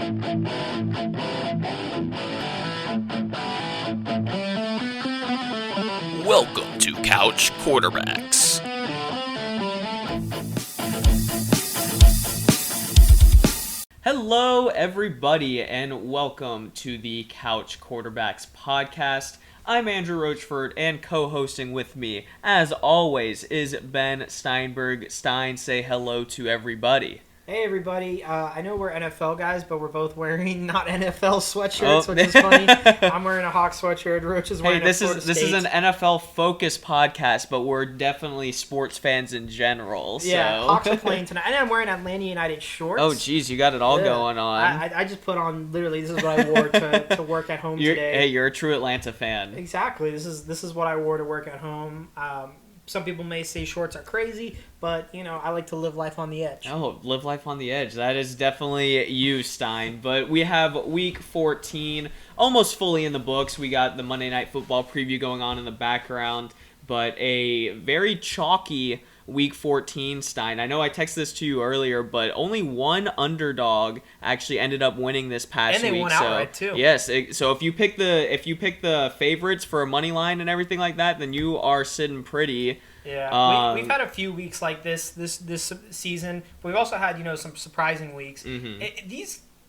Welcome to Couch Quarterbacks. Hello, everybody, and welcome to the Couch Quarterbacks podcast. I'm Andrew Rochford, and co-hosting with me, as always, is Ben Steinberg. Stein, say hello to everybody. Hey everybody, I know we're NFL guys, but we're both wearing not NFL sweatshirts, which is funny. I'm wearing a Hawks sweatshirt, Roach is wearing a Florida State. This is an NFL-focused podcast, but we're definitely sports fans in general. So. Yeah, Hawks are playing tonight, and I'm wearing Atlanta United shorts. Oh, geez, you got it all going on. I just put on, literally, this is what I wore to work at home today. Hey, you're a true Atlanta fan. Exactly, this is what I wore to work at home. Some people may say shorts are crazy, but, you know, I like to live life on the edge. Oh, live life on the edge. That is definitely you, Stein. But we have Week 14 almost fully in the books. We got the Monday Night Football preview going on in the background, but a very chalky Week 14, Stein. I know I texted this to you earlier, but only one underdog actually ended up winning this past week. And they won outright, too. Yes, so if you pick the favorites for a money line and everything like that, then you are sitting pretty. Yeah, we've had a few weeks like this season. But we've also had, some surprising weeks. Mm-hmm.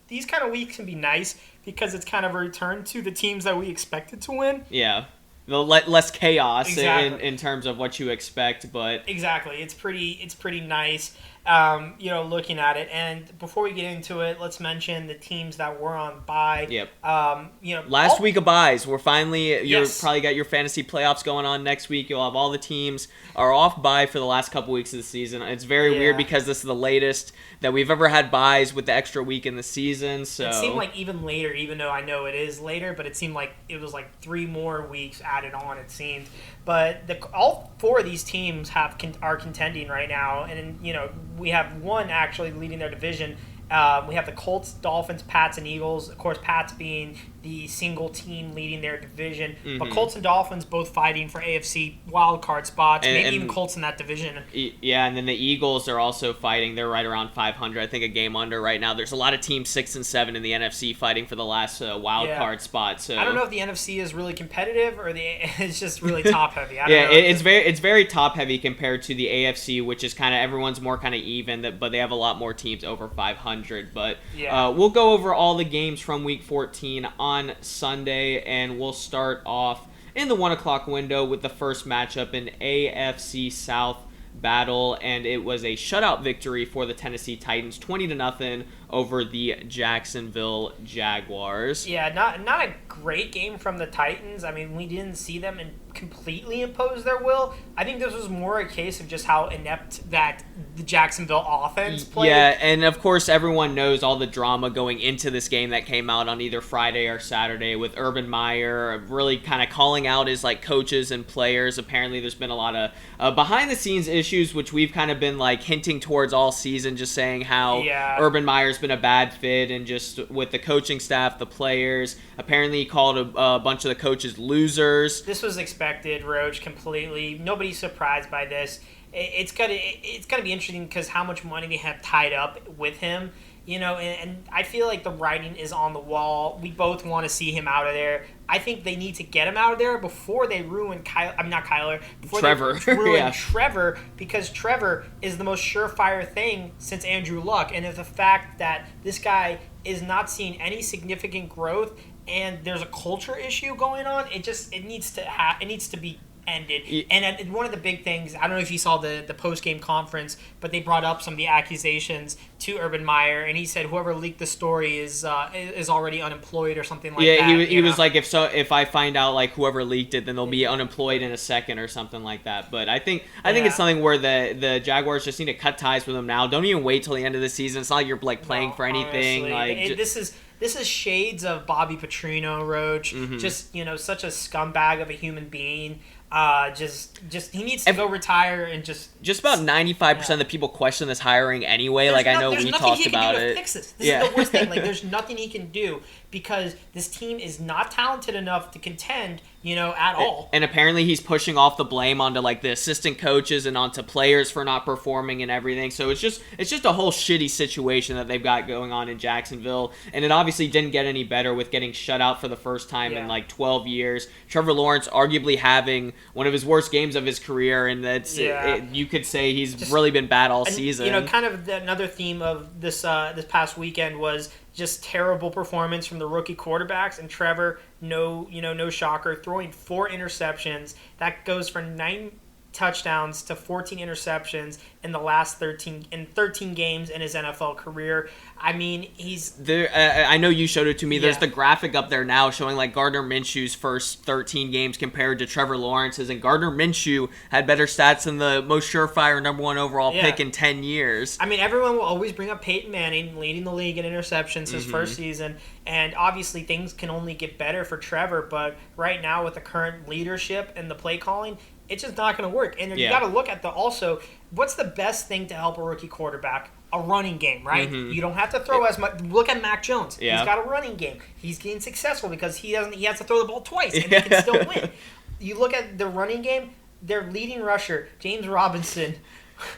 These kind of weeks can be nice because it's kind of a return to the teams that we expected to win. Yeah. Less chaos Exactly. in terms of what you expect, but exactly, it's pretty nice. Looking at it. And before we get into it, let's mention the teams that were on bye. Yep. Last week of byes. We're finally Yes. probably got your fantasy playoffs going on next week. You'll have all the teams are off bye for the last couple weeks of the season. It's very weird because this is the latest that we've ever had byes with the extra week in the season. So it seemed like even later, even though I know it is later, but it seemed like it was like 3 more weeks added on. It seemed, but all 4 of these teams are contending right now, and we have one actually leading their division. We have the Colts, Dolphins, Pats, and Eagles. Of course, Pats being the single team leading their division. Mm-hmm. But Colts and Dolphins both fighting for AFC wildcard spots, maybe even Colts in that division. Yeah, and then the Eagles are also fighting. They're right around 500, I think a game under right now. There's a lot of teams 6 and 7 in the NFC fighting for the last wildcard spot. So I don't know if the NFC is really competitive or it's just really top-heavy. It's very top-heavy compared to the AFC, which is kind of everyone's more kind of even, but they have a lot more teams over 500. But we'll go over all the games from Week 14 on Sunday, and we'll start off in the 1 o'clock window with the first matchup in AFC South battle, and it was a shutout victory for the Tennessee Titans, 20-0 over the Jacksonville Jaguars. Yeah, not a great game from the Titans. I mean, we didn't see them completely impose their will. I think this was more a case of just how inept that the Jacksonville offense played. Yeah, and of course everyone knows all the drama going into this game that came out on either Friday or Saturday with Urban Meyer really kind of calling out his coaches and players. Apparently there's been a lot of behind the scenes issues, which we've kind of been hinting towards all season, just saying how Urban Meyer's been a bad fit, and just with the coaching staff, the players. Apparently he called a bunch of the coaches losers. This was expected, Roach, completely. Nobody's surprised by this. It's gonna be interesting because how much money they have tied up with him. And I feel like the writing is on the wall. We both want to see him out of there. I think they need to get him out of there before they ruin Trevor. They ruin Trevor, because Trevor is the most surefire thing since Andrew Luck. And the fact that this guy is not seeing any significant growth and there's a culture issue going on, it needs to be ended. And one of the big things, I don't know if you saw the post-game conference, but they brought up some of the accusations to Urban Meyer, and he said whoever leaked the story is already unemployed or something like that. Yeah, he was like, if I find out whoever leaked it, then they'll be unemployed in a second or something like that. But I think it's something where the Jaguars just need to cut ties with him now. Don't even wait till the end of the season. It's not like you're playing for anything. Honestly, this is shades of Bobby Petrino, Roach. Mm-hmm. Just such a scumbag of a human being. He needs to go retire and just about 95% of the people question this hiring anyway. I know we talked about it. Fix this. This is the worst thing. There's nothing he can do because this team is not talented enough to contend at all. And apparently he's pushing off the blame onto like the assistant coaches and onto players for not performing and everything. So it's just a whole shitty situation that they've got going on in Jacksonville. And it obviously didn't get any better with getting shut out for the first time in like 12 years. Trevor Lawrence arguably having one of his worst games of his career, and that's you could say he's really been bad all season. Kind of another theme of this past weekend was just terrible performance from the rookie quarterbacks, and Trevor, no shocker, throwing 4 interceptions. That goes for 9 touchdowns to 14 interceptions in the last 13 games in his NFL career. I mean, he's there. I know you showed it to me. There's the graphic up there now showing like Gardner Minshew's first 13 games compared to Trevor Lawrence's, and Gardner Minshew had better stats than the most surefire number 1 overall pick in 10 years. I mean, everyone will always bring up Peyton Manning leading the league in interceptions his first season, and obviously things can only get better for Trevor, but right now with the current leadership and the play calling, it's just not going to work. And you got to look at also, what's the best thing to help a rookie quarterback? A running game, right? You don't have to throw as much. Look at Mac Jones. He's got a running game. He's getting successful because he has to throw the ball twice, and he can still win. You look at the running game, their leading rusher, James Robinson.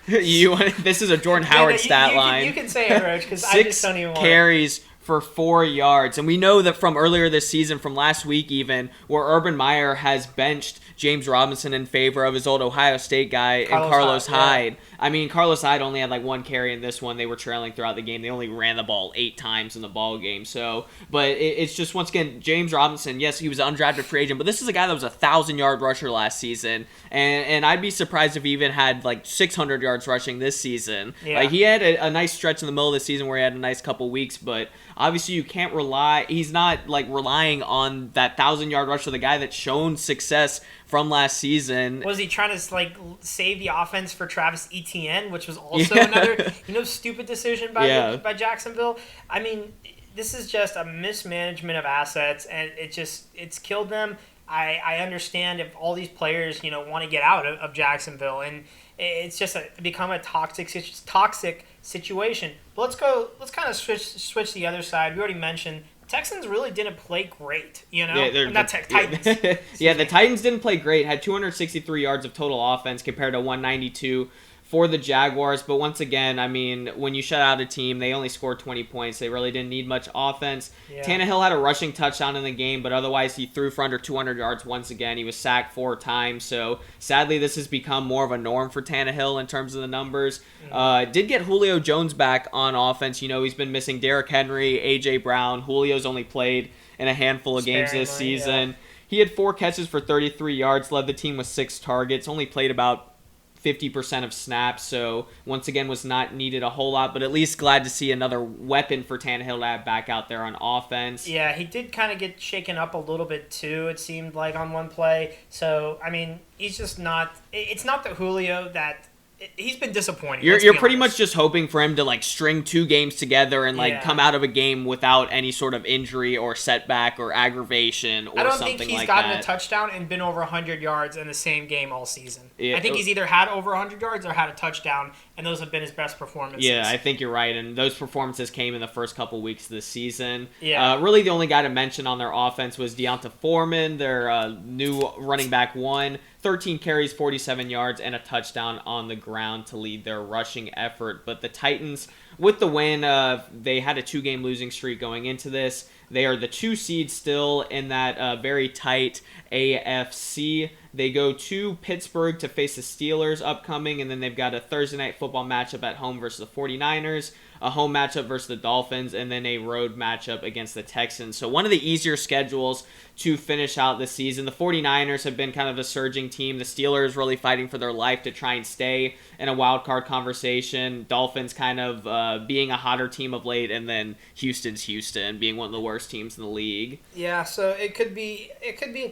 This is a Jordan Howard stat line. You can say it, Roach, because I just don't even want 6 carries for 4 yards. And we know that from earlier this season, from last week even, where Urban Meyer has benched James Robinson in favor of his old Ohio State guy Carlos Hyde. I mean, Carlos Hyde only had like 1 carry in this one. They were trailing throughout the game. They only ran the ball 8 times in the ball game. So, but it's just, once again, James Robinson, yes, he was an undrafted free agent, but this is a guy that was a 1,000-yard rusher last season. And I'd be surprised if he even had like 600 yards rushing this season. Yeah. Like, he had a nice stretch in the middle of the season where he had a nice couple weeks, but obviously you can't he's not like relying on that 1,000-yard rusher, the guy that's shown success from last season. Was he trying to like save the offense for Travis Etienne, which was also another stupid decision by Jacksonville? I mean, this is just a mismanagement of assets, and it's killed them. I understand if all these players want to get out of Jacksonville, and it's just become a toxic situation. But let's kind of switch the other side. We already mentioned Texans really didn't play great, Titans. The Titans didn't play great. Had 263 yards of total offense compared to 192 for the Jaguars. But once again, I mean, when you shut out a team, they only scored 20 points. They really didn't need much offense. Yeah. Tannehill had a rushing touchdown in the game, but otherwise he threw for under 200 yards once again. He was sacked 4 times. So sadly, this has become more of a norm for Tannehill in terms of the numbers. Did get Julio Jones back on offense. He's been missing Derrick Henry, A.J. Brown. Julio's only played in a handful of games this season. Yeah. He had 4 catches for 33 yards, led the team with 6 targets, only played about 50% of snaps, so once again was not needed a whole lot, but at least glad to see another weapon for Tannehill to have back out there on offense. Yeah, he did kind of get shaken up a little bit too, it seemed like, on one play. So, I mean, he's just not – it's not the Julio that – he's been disappointing. You're pretty much just hoping for him to like string 2 games together and come out of a game without any sort of injury or setback or aggravation or something like that. I don't think he's gotten a touchdown and been over 100 yards in the same game all season. Yeah. I think he's either had over 100 yards or had a touchdown, and those have been his best performances. Yeah, I think you're right, and those performances came in the first couple weeks of the season. Yeah. Really the only guy to mention on their offense was Deonta Foreman, their new running back 1. 13 carries, 47 yards, and a touchdown on the ground to lead their rushing effort. But the Titans, with the win, they had a 2-game losing streak going into this. They are the 2 seed still in that very tight AFC. They go to Pittsburgh to face the Steelers upcoming, and then they've got a Thursday night football matchup at home versus the 49ers, a home matchup versus the Dolphins, and then a road matchup against the Texans. So one of the easier schedules to finish out the season. The 49ers have been kind of a surging team. The Steelers really fighting for their life to try and stay in a wild card conversation. Dolphins kind of being a hotter team of late, and then Houston's Houston being one of the worst teams in the league. Yeah, so it could be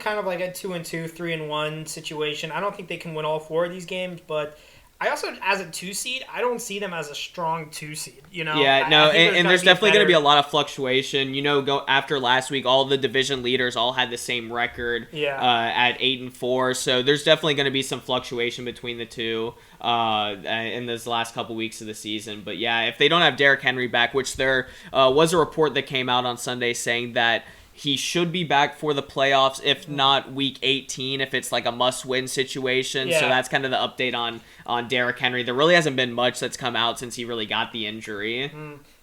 kind of like a 2-2, 3-1 situation. I don't think they can win all 4 of these games, but I also, as a 2 seed, I don't see them as a strong 2 seed. Yeah, and there's definitely going to be a lot of fluctuation. Go after last week, all the division leaders all had the same record at 8-4. So there's definitely going to be some fluctuation between the two in this last couple weeks of the season. But yeah, if they don't have Derrick Henry back, which there was a report that came out on Sunday saying that He should be back for the playoffs, if not week 18, if it's like a must-win situation. Yeah. So that's kind of the update on Derrick Henry. There really hasn't been much that's come out since he really got the injury.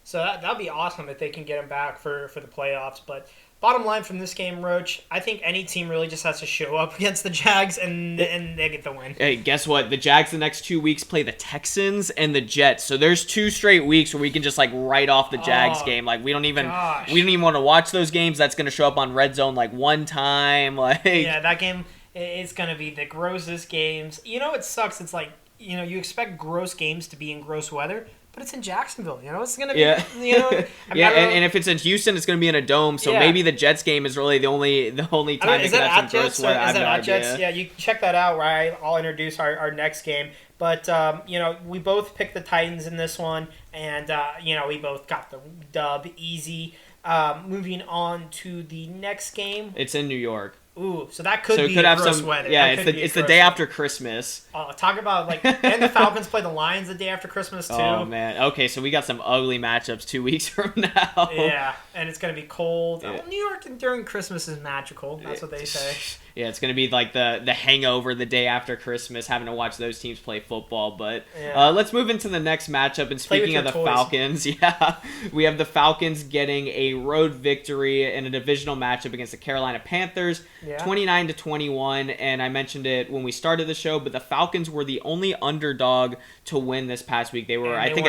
So that'd be awesome if they can get him back for the playoffs. But bottom line from this game, Roach, I think any team really just has to show up against the Jags and they get the win. Hey, guess what? The Jags the next 2 weeks play the Texans and the Jets. So there's 2 straight weeks where we can just like write off the Jags game. Like we don't even want to watch those games. That's going to show up on Red Zone like one time. Like yeah, that game is going to be the grossest games. You know, it sucks. It's like, you know, you expect gross games to be in gross weather. But it's in Jacksonville, you know. It's gonna be, you know. And if it's in Houston, it's gonna be in a dome. So maybe the Jets game is really the only time is they that can have at some Jets? gross weather. Is that at Jets? Yeah, you check that out. Where I'll introduce our next game. But you know, we both picked the Titans in this one, and you know, we both got the dub easy. Moving on to the next game. It's in New York. Ooh, so that could be gross weather. Yeah, it's the day after Christmas. Talk about like, and the Falcons play the Lions the day after Christmas too. Oh man, okay, so we got some ugly matchups 2 weeks from now. Yeah, and it's gonna be cold. Yeah. New York during Christmas is magical. That's what they say. Yeah, it's gonna be like the hangover the day after Christmas, having to watch those teams play football. But let's move into the next matchup. And speaking of the Falcons, we have the Falcons getting a road victory in a divisional matchup against the Carolina Panthers. 29-21, and I mentioned it when we started the show, but the Falcons were the only underdog to win this past week. They were, I think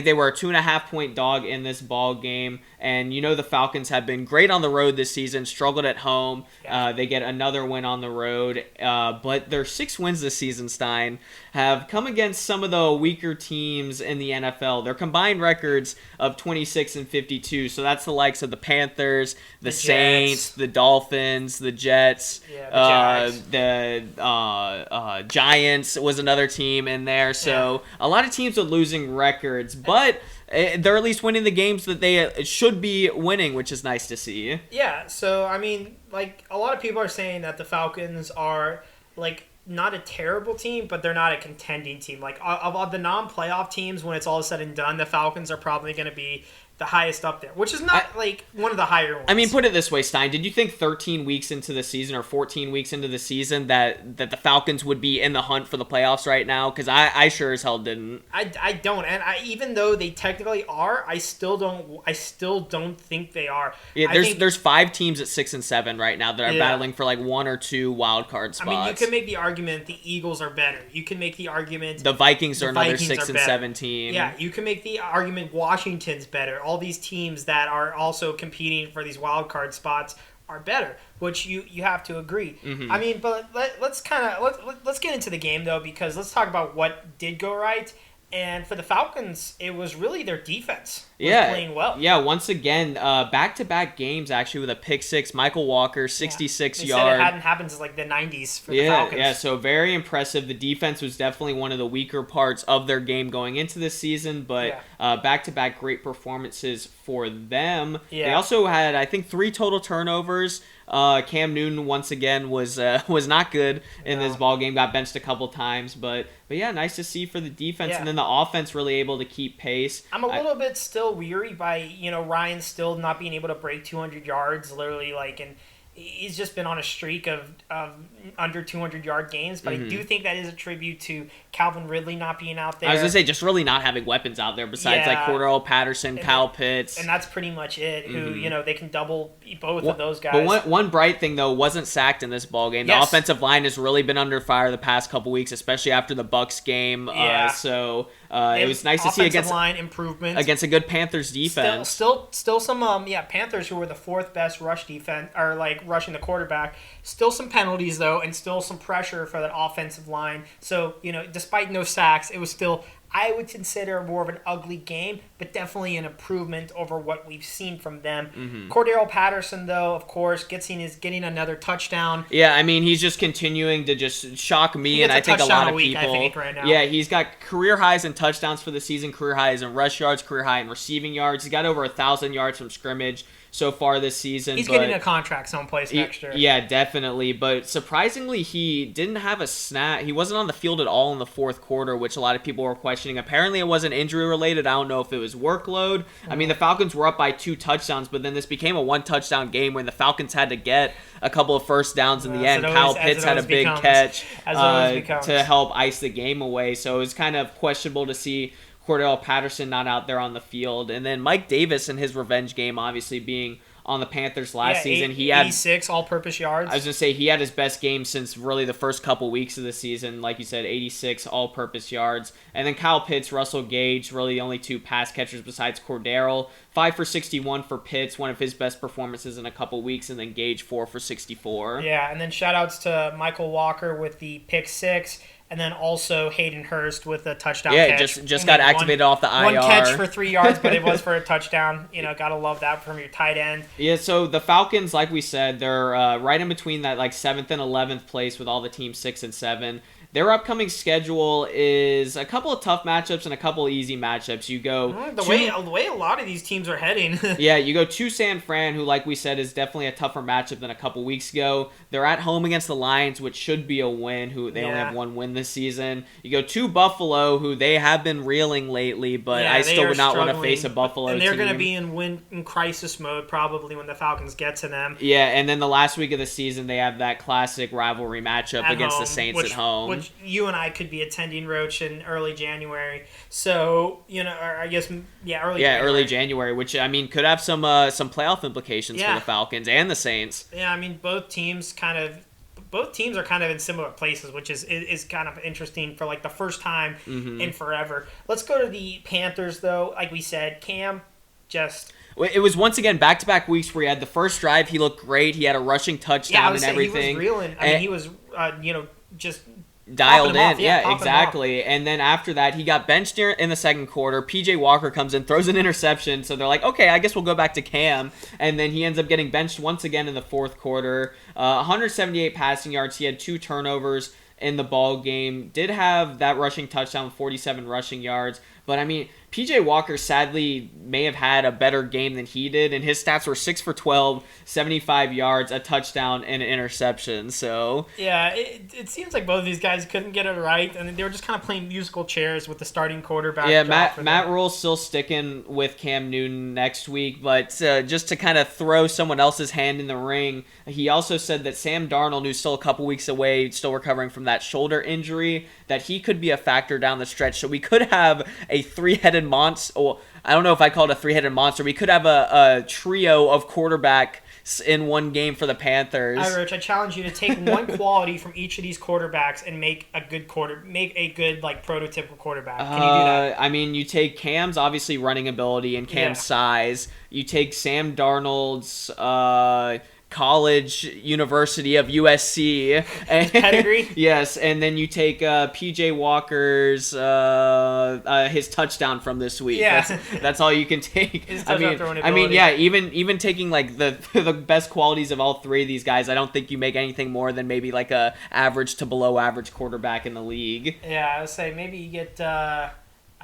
they were a 2.5 point dog in this ball game. And you know the Falcons have been great on the road this season, struggled at home. They get another win on the road, but their 6 wins this season, Stein, have come against some of the weaker teams in the NFL. Their combined records of 26-52, so that's the likes of the Panthers, the Saints, the Dolphins, the Jets, the Giants was another team in there. So a lot of teams with losing records, but they're at least winning the games that they should be winning, which is nice to see. Yeah, so I mean, like, a lot of people are saying that the Falcons are like not a terrible team, but they're not a contending team. Like, of the non-playoff teams, when it's all said and done, the Falcons are probably going to be the highest up there, which is not like one of the higher ones. I mean, put it this way, Stein. Did you think 13 weeks into the season or 14 weeks into the season that the Falcons would be in the hunt for the playoffs right now? Because I sure as hell didn't. I don't, and even though they technically are, I still don't think they are. Yeah, there's 5 teams at 6 and 7 right now that are battling for like 1 or 2 wild card spots. I mean, you can make the argument the Eagles are better. You can make the argument the Vikings are another 6 and 7 team. Yeah, you can make the argument Washington's better. All these teams that are also competing for these wild card spots are better, which you have to agree. Mm-hmm. I mean, but let's get into the game though, because let's talk about what did go right. And for the Falcons, it was really their defense was playing well. Yeah, once again, back-to-back games actually with a pick six. Michael Walker, 66 they yard. Said it hadn't happened since like the 90s for the Falcons. Yeah, so very impressive. The defense was definitely one of the weaker parts of their game going into this season, but back-to-back great performances for them. Yeah. They also had, I think, 3 total turnovers. Cam Newton once again was not good in this ball game. Got benched a couple times, but yeah, nice to see for the defense, and then the offense really able to keep pace. I'm a little bit still weary by Ryan still not being able to break 200 yards, literally and he's just been on a streak of under 200-yard games, but I do think that is a tribute to Calvin Ridley not being out there. I was going to say, just really not having weapons out there besides Cordell Patterson, Kyle Pitts. And that's pretty much it, who, they can double both of those guys. But one bright thing, though, wasn't sacked in this ballgame. The offensive line has really been under fire the past couple weeks, especially after the Bucs game. So it was nice to see against line improvement against a good Panthers defense. Still some Panthers who were the 4th best rush defense, or rushing the quarterback. Still some penalties though, and still some pressure for that offensive line. So despite no sacks, it was still, I would consider, more of an ugly game, but definitely an improvement over what we've seen from them. Mm-hmm. Cordell Patterson, though, of course, getting another touchdown. Yeah, I mean, he's just continuing to just shock me, and I think a lot of people. Right now. Yeah, he's got career highs in touchdowns for the season, career highs in rush yards, career high in receiving yards. He's got over 1,000 yards from scrimmage so far this season. He's getting a contract someplace next year. Yeah, definitely. But surprisingly, he didn't have a snap. He wasn't on the field at all in the 4th quarter, which a lot of people were questioning questioning. Apparently, it wasn't injury related. I don't know if it was workload. I mean, the Falcons were up by 2 touchdowns, but then this became a 1-touchdown game when the Falcons had to get a couple of first downs in the end. Kyle Pitts had a big catch to help ice the game away. So it was kind of questionable to see Cordell Patterson not out there on the field. And then Mike Davis in his revenge game, obviously being on the Panthers last season. He had 86 all-purpose yards. I was going to say, he had his best game since really the first couple weeks of the season. Like you said, 86 all-purpose yards. And then Kyle Pitts, Russell Gage, really the only 2 pass catchers besides Cordero. 5 for 61 for Pitts, one of his best performances in a couple weeks. And then Gage, 4 for 64. Yeah, and then shout-outs to Michael Walker with the pick 6. And then also Hayden Hurst with a touchdown catch. Yeah, just got activated off the IR. 1 catch for 3 yards, but it was for a touchdown. Gotta love that from your tight end. Yeah, so the Falcons, like we said, they're right in between that 7th and 11th place with all the teams 6 and 7. Their upcoming schedule is a couple of tough matchups and a couple of easy matchups. You go the way a lot of these teams are heading. Yeah, you go to San Fran, who, like we said, is definitely a tougher matchup than a couple weeks ago. They're at home against the Lions, which should be a win. They only have 1 win this season. You go to Buffalo, who they have been reeling lately, but I still would not want to face a Buffalo team. And they're going to be in crisis mode probably when the Falcons get to them. Yeah, and then the last week of the season, they have that classic rivalry matchup against the Saints at home. Which you and I could be attending, Roach, in early January. So, or I guess, early January, which, I mean, could have some playoff implications for the Falcons and the Saints. Yeah, I mean, both teams are kind of in similar places, which is kind of interesting for, the first time in forever. Let's go to the Panthers, though. Like we said, Cam just... It was once again back-to-back weeks where he had the first drive. He looked great. He had a rushing touchdown and everything. He was reeling. I mean, he was, just... dialed in, exactly. And then after that, he got benched in the second quarter. PJ Walker comes in, throws an interception. So they're like, okay, I guess we'll go back to Cam. And then he ends up getting benched once again in the fourth quarter. 178 passing yards. He had 2 turnovers in the ball game. Did have that rushing touchdown with 47 rushing yards. But, I mean, PJ Walker sadly may have had a better game than he did, and his stats were 6 for 12, 75 yards, a touchdown, and an interception. So yeah, it seems like both of these guys couldn't get it right, and they were just kind of playing musical chairs with the starting quarterback. Yeah, Matt Rule's still sticking with Cam Newton next week, but just to kind of throw someone else's hand in the ring, he also said that Sam Darnold, who's still a couple weeks away, still recovering from that shoulder injury, that he could be a factor down the stretch. So we could have a 3-headed monster. Well, I don't know if I call it a 3-headed monster. We could have a trio of quarterbacks in one game for the Panthers. All right, Rich, I challenge you to take one quality from each of these quarterbacks and make a good prototypical quarterback. Can you do that? I mean, you take Cam's obviously running ability and Cam's size. You take Sam Darnold's University of USC. Pedigree? Yes, and then you take PJ Walker's his touchdown from this week. Yeah. That's all you can take. Even taking the best qualities of all 3 of these guys, I don't think you make anything more than maybe a average to below average quarterback in the league. Yeah, I would say maybe you get I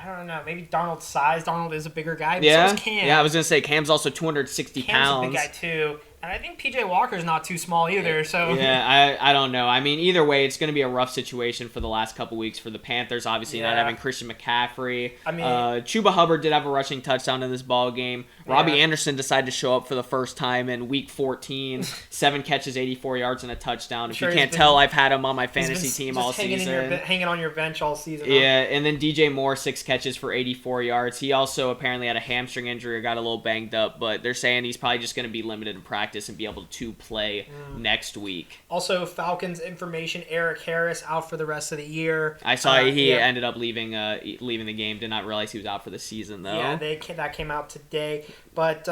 don't know, maybe Darnold's size. Darnold is a bigger guy, but so is Cam. Yeah, I was going to say Cam's also 260 pounds. Cam's a big guy too. And I think PJ Walker's not too small either. So yeah, I don't know. I mean, either way, it's going to be a rough situation for the last couple weeks for the Panthers. Obviously, not having Christian McCaffrey. I mean, Chuba Hubbard did have a rushing touchdown in this ball game. Robbie Anderson decided to show up for the first time in Week 14. 7 catches, 84 yards, and a touchdown. If you can't tell, I've had him on my fantasy team all season. Hanging on your bench all season. Yeah, and then DJ Moore, 6 catches for 84 yards. He also apparently had a hamstring injury or got a little banged up, but they're saying he's probably just going to be limited in practice and be able to play next week. Also, Falcons information: Eric Harris out for the rest of the year. I saw he ended up leaving the game. Did not realize he was out for the season though. Yeah, that came out today. But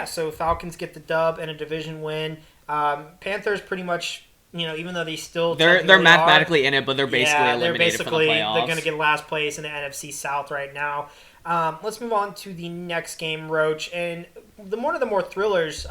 so Falcons get the dub and a division win. Panthers pretty much. Even though they're mathematically in it, but they're basically eliminated from the playoffs. They're going to get last place in the NFC South right now. Let's move on to the next game, Roach. And one of the more thrillers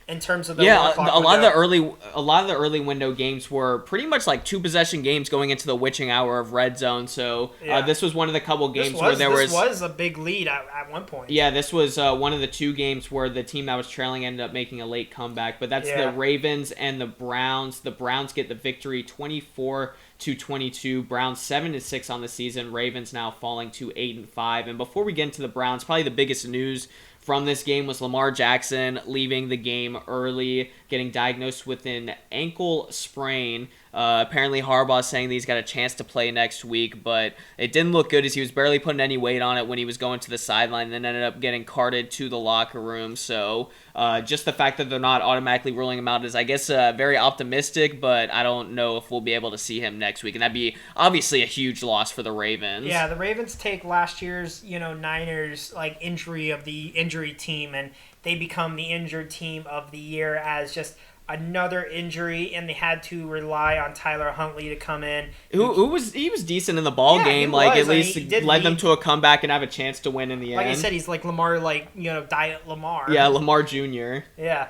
in terms of the a lot of the early window games were pretty much like 2-possession games going into the witching hour of red zone. So this was one of the couple games where this was a big lead at one point. Yeah, this was one of the 2 games where the team that was trailing ended up making a late comeback. But that's the Ravens and the Browns. The Browns get the victory 24-22. Browns 7-6 on the season. Ravens now falling to 8-5. And before we get into the Browns, probably the biggest news from this game was Lamar Jackson leaving the game early, getting diagnosed with an ankle sprain. Apparently Harbaugh's saying that he's got a chance to play next week, but it didn't look good as he was barely putting any weight on it when he was going to the sideline, and then ended up getting carted to the locker room. So just the fact that they're not automatically ruling him out is, I guess, very optimistic, but I don't know if we'll be able to see him next week, and that'd be obviously a huge loss for the Ravens. Yeah, the Ravens take last year's Niners injury team, and they become the injured team of the year as just another injury, and they had to rely on Tyler Huntley to come in. He was decent in the ball game. Like at least led them to a comeback and have a chance to win in the end. Like I said, he's like Lamar, Diet Lamar. Yeah, Lamar Jr. Yeah,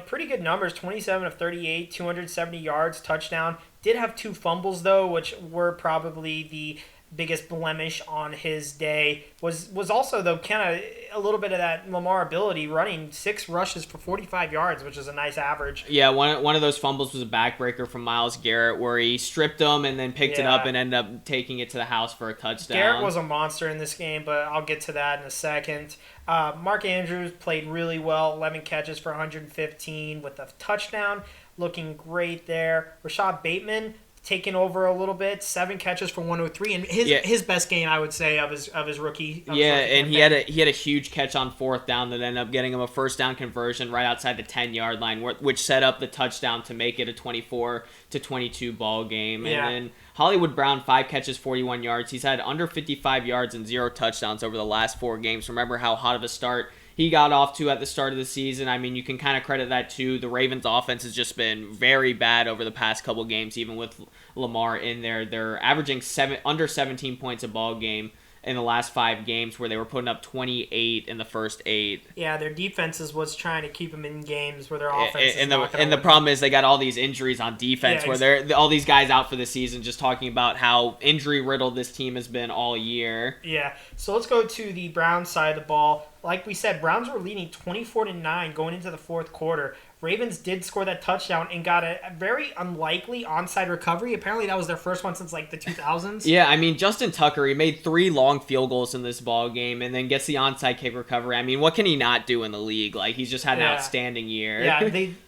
pretty good numbers: 27 of 38, 270 yards, touchdown. Did have 2 fumbles though, which were probably the biggest blemish on his day. Was also though kind of a little bit of that Lamar ability, running 6 rushes for 45 yards, which is a nice average. Yeah, one of those fumbles was a backbreaker from Myles Garrett where he stripped him and then picked it up and ended up taking it to the house for a touchdown. Garrett was a monster in this game, but I'll get to that in a second. Mark Andrews played really well, 11 catches for 115 with a touchdown, looking great there. Rashad Bateman taken over a little bit, 7 catches for 103, and his best game, I would say, of his rookie. And he had a huge catch on 4th down that ended up getting him a first down conversion right outside the 10-yard line, which set up the touchdown to make it a 24-22 ball game. Yeah. And then Hollywood Brown, 5 catches, 41 yards. He's had under 55 yards and 0 touchdowns over the last 4 games. Remember how hot of a start he got off to at the start of the season. I mean, you can kind of credit that to the Ravens' offense has just been very bad over the past couple games, even with Lamar in there. They're averaging under 17 points a ball game in the last 5 games, where they were putting up 28 in the first 8. Yeah, their defense is what's trying to keep them in games where their offense is not and the problem is they got all these injuries on defense, where they're all these guys out for the season, just talking about how injury-riddled this team has been all year. Yeah, so let's go to the Browns side of the ball. Like we said, Browns were leading 24-9 going into the 4th quarter. Ravens did score that touchdown and got a very unlikely onside recovery. Apparently, that was their first one since like the 2000s. Yeah, I mean, Justin Tucker, he made 3 long field goals in this ball game and then gets the onside kick recovery. I mean, what can he not do in the league? Like, he's just had an outstanding year. Yeah,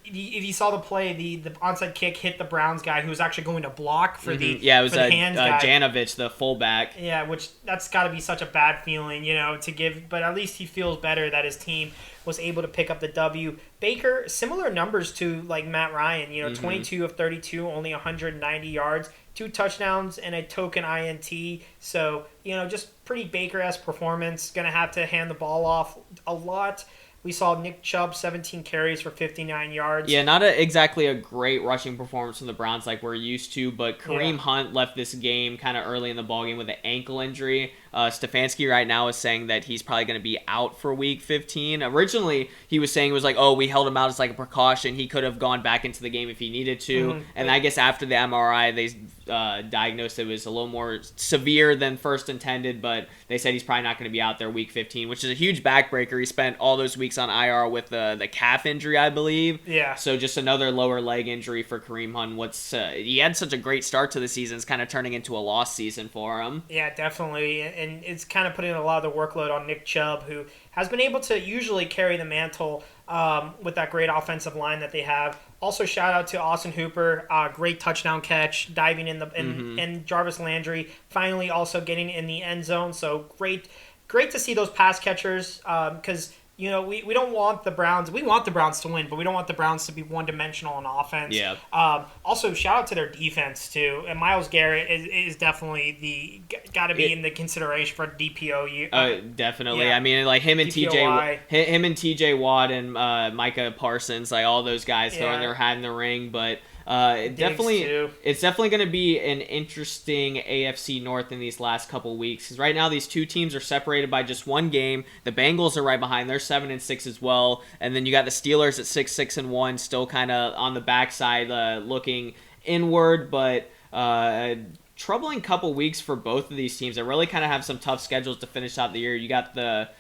if you saw the play, the onside kick hit the Browns guy who was actually going to block for the it was Janovich, the fullback. Yeah, which that's got to be such a bad feeling, to give. But at least he feels better that his team was able to pick up the W. Baker, similar numbers to like Matt Ryan, 22 of 32, only 190 yards, 2 touchdowns, and a token INT. So, just pretty Baker-esque performance. Going to have to hand the ball off a lot. We saw Nick Chubb, 17 carries for 59 yards. Yeah, not exactly a great rushing performance from the Browns like we're used to, but Kareem Hunt left this game kind of early in the ballgame with an ankle injury. Stefanski right now is saying that he's probably going to be out for Week 15. Originally, he was saying it was like, we held him out as like a precaution. He could have gone back into the game if he needed to. Mm-hmm. And I guess after the MRI, they diagnosed it was a little more severe than first intended, but they said he's probably not going to be out there Week 15, which is a huge backbreaker. He spent all those weeks on IR with the calf injury, I believe. Yeah. So just another lower leg injury for Kareem Hunt. He had such a great start to the season. It's kind of turning into a lost season for him. Yeah, definitely. And it's kind of putting a lot of the workload on Nick Chubb, who has been able to usually carry the mantle with that great offensive line that they have. Also, shout out to Austin Hooper, great touchdown catch, diving in and Jarvis Landry finally also getting in the end zone. So great to see those pass catchers because we don't want the Browns. We want the Browns to win, but we don't want the Browns to be one-dimensional on offense. Yeah. Also, shout out to their defense too. And Myles Garrett is definitely got to be in the consideration for DPO. Definitely. Yeah. I mean, like him and DPOI. TJ Watt and Micah Parsons, like all those guys throwing their hat in the ring, but. It's definitely going to be an interesting AFC North in these last couple weeks. Because right now these two teams are separated by just one game. The Bengals are right behind; they're 7-6 as well. And then you got the Steelers at 6-1, still kind of on the backside, looking inward, but. Troubling couple weeks for both of these teams. They really kind of have some tough schedules to finish out the year. You got the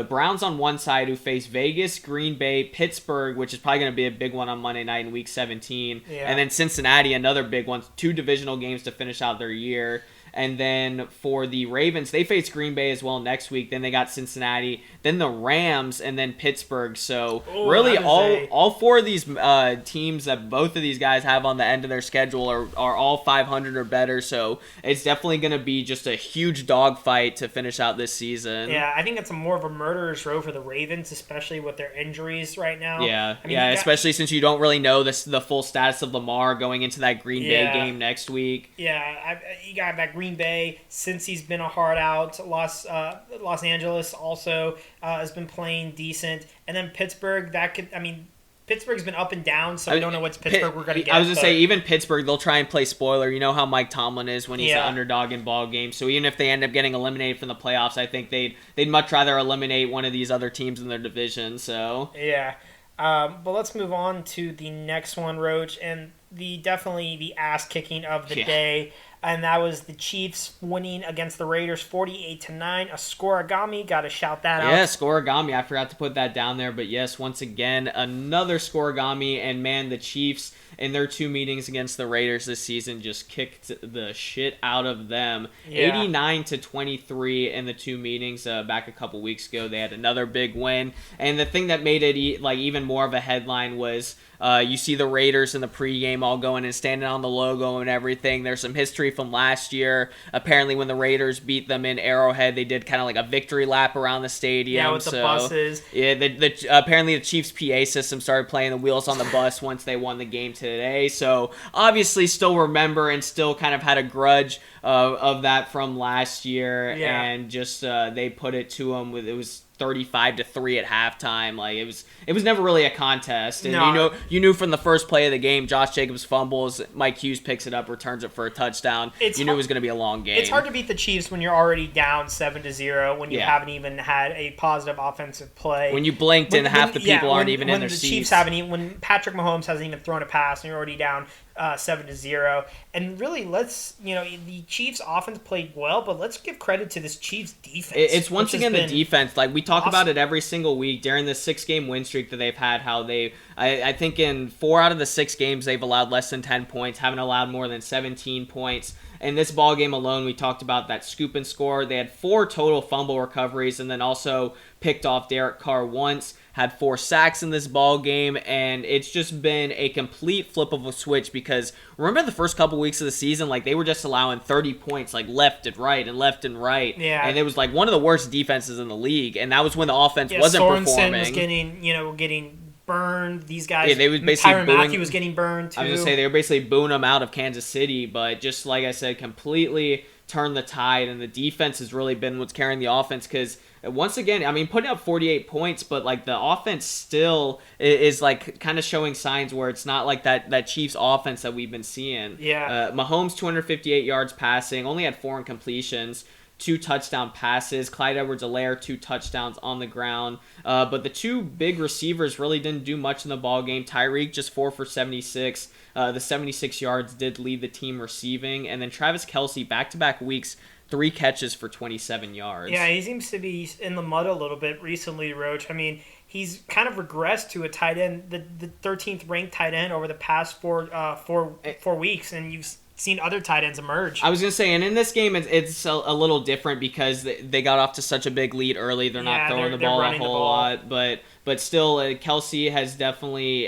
Browns on one side, who face Vegas, Green Bay, Pittsburgh, which is probably going to be a big one on Monday night in Week 17. Yeah. And then Cincinnati, another big one. 2 divisional games to finish out their year. And then for the Ravens, they face Green Bay as well next week. Then they got Cincinnati, then the Rams, and then Pittsburgh. So really all 4 of these teams that both of these guys have on the end of their schedule are all 500 or better. So it's definitely going to be just a huge dogfight to finish out this season. Yeah, I think it's more of a murderer's row for the Ravens, especially with their injuries right now. Yeah, especially since you don't really know the full status of Lamar going into that Green Bay game next week. Yeah, you got that Green Bay, since he's been a hard out. Los Angeles also has been playing decent, and then Pittsburgh. Pittsburgh's been up and down, so we don't know what's Pittsburgh we're going to get. I was going to say, even Pittsburgh, they'll try and play spoiler. You know how Mike Tomlin is when he's the underdog in ball games. So even if they end up getting eliminated from the playoffs, I think they'd much rather eliminate one of these other teams in their division. So yeah, but let's move on to the next one, Roach, and definitely the ass kicking of the day. And that was the Chiefs winning against the Raiders 48-9. A scoregami, got to shout that out. Yeah, scoregami. I forgot to put that down there. But yes, once again, another scoregami. And man, the Chiefs in their 2 meetings against the Raiders this season just kicked the shit out of them. 89-23 in the 2 meetings back a couple weeks ago. They had another big win. And the thing that made it even more of a headline was you see the Raiders in the pregame all going and standing on the logo and everything. There's some history from last year. Apparently, when the Raiders beat them in Arrowhead, they did kind of like a victory lap around the stadium. Yeah, with the buses. Yeah, apparently the Chiefs' PA system started playing the wheels on the bus once they won the game today. So obviously, still remember and still kind of had a grudge of that from last year, and just they put it to them with it was 35-3 at halftime. Like it was never really a contest. And you knew from the first play of the game, Josh Jacobs fumbles, Mike Hughes picks it up, returns it for a touchdown. You knew it was going to be a long game. It's hard to beat the Chiefs when you're already down 7-0, when you haven't even had a positive offensive play. When you blinked and half the people aren't even in their seats. When Patrick Mahomes hasn't even thrown a pass and you're already down 7-0. And really, the Chiefs offense played well, but let's give credit to this Chiefs defense. It's once again the defense. Like we talk about it every single week during this 6-game win streak that they've had, how I think in 4 out of the 6 games they've allowed less than 10 points, haven't allowed more than 17 points. In this ball game alone, we talked about that scoop and score. They had 4 total fumble recoveries and then also picked off Derek Carr once. Had 4 sacks in this ball game, and it's just been a complete flip of a switch because remember the first couple weeks of the season, like they were just allowing 30 points like left and right. Yeah. And it was like one of the worst defenses in the league, and that was when the offense wasn't Sorensen performing. Was getting burned. These guys, they was basically Tyrann Mathieu was getting burned too. I was gonna say they were basically booing them out of Kansas City, but just like I said, completely turned the tide, and the defense has really been what's carrying the offense because once again, I mean, putting up 48 points, but like the offense still is like kind of showing signs where it's not like that Chiefs offense that we've been seeing. Yeah. Mahomes 258 yards passing, only had 4 incompletions, 2 touchdown passes. Clyde Edwards-Helaire 2 touchdowns on the ground. But the 2 big receivers really didn't do much in the ball game. Tyreek just 4 for 76. The 76 yards did lead the team receiving, and then Travis Kelce back-to-back weeks. 3 catches for 27 yards. Yeah, he seems to be in the mud a little bit recently, Roach. I mean, he's kind of regressed to a tight end, the 13th ranked tight end over the past four weeks, and you've seen other tight ends emerge. I was going to say, and in this game, it's a little different because they got off to such a big lead early. They're not throwing the ball a whole lot, but still, Kelce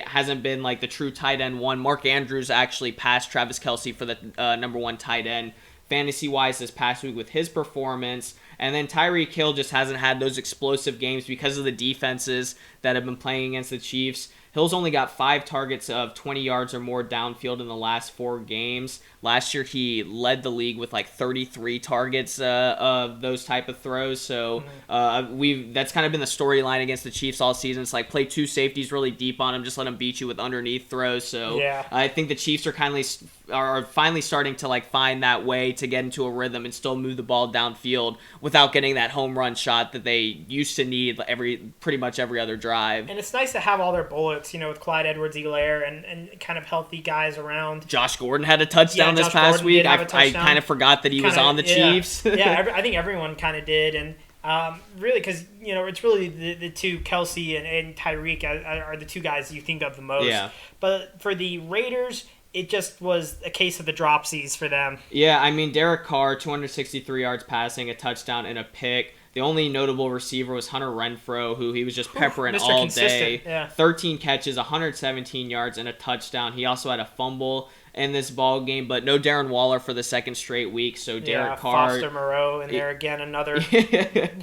hasn't been like the true tight end one. Mark Andrews actually passed Travis Kelce for the number 1 tight end fantasy-wise this past week with his performance. And then Tyreek Hill just hasn't had those explosive games because of the defenses that have been playing against the Chiefs. Hill's only got 5 targets of 20 yards or more downfield in the last 4 games. Last year, he led the league with like 33 targets of those type of throws. So that's kind of been the storyline against the Chiefs all season. It's like play 2 safeties really deep on him, just let him beat you with underneath throws. So I think the Chiefs are finally starting to like find that way to get into a rhythm and still move the ball downfield without getting that home run shot that they used to need pretty much every other drive. And it's nice to have all their bullets, with Clyde Edwards-Helaire and kind of healthy guys around. Josh Gordon had a touchdown this past week. I kind of forgot that he was on the Chiefs. I think everyone kind of did. And really, because, it's really the two, Kelsey and Tyreek, are the 2 guys you think of the most. Yeah. But for the Raiders, it just was a case of the dropsies for them. Yeah, I mean, Derek Carr, 263 yards passing, a touchdown, and a pick. The only notable receiver was Hunter Renfrow, who he was just peppering Mr. all Consistent. day. Yeah. 13 catches, 117 yards, and a touchdown. He also had a fumble in this ball game, but no Darren Waller for the second straight week. So Derek Carr, Foster Moreau in there again, another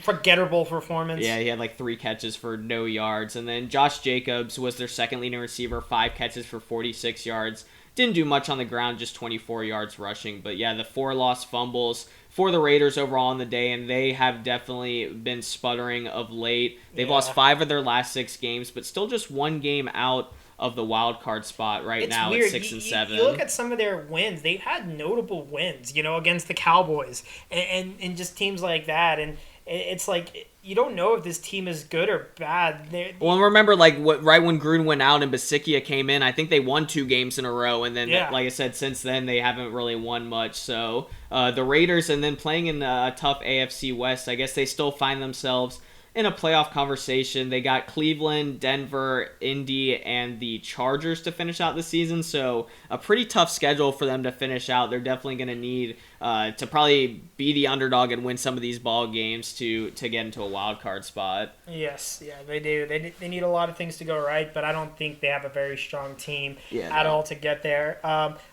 forgettable performance. Yeah, he had like 3 catches for no yards, and then Josh Jacobs was their second leading receiver, 5 catches for 46 yards. Didn't do much on the ground, just 24 yards rushing. But yeah, the 4 lost fumbles for the Raiders overall in the day, and they have definitely been sputtering of late. They've lost 5 of their last 6 games, but still just 1 game out of the wild card spot now weird. at 6 and 7. You look at some of their wins; they've had notable wins, against the Cowboys and just teams like that. And it's like you don't know if this team is good or bad. Well, remember, right when Gruden went out and Basikia came in, I think they won 2 games in a row, and then, like I said, since then they haven't really won much. So the Raiders, and then playing in a tough AFC West, I guess they still find themselves in a playoff conversation. They got Cleveland, Denver, Indy, and the Chargers to finish out the season, so a pretty tough schedule for them to finish out. They're definitely going to need to probably be the underdog and win some of these ball games to get into a wild card spot. Yes, they do. They need a lot of things to go right, but I don't think they have a very strong team at all to get there.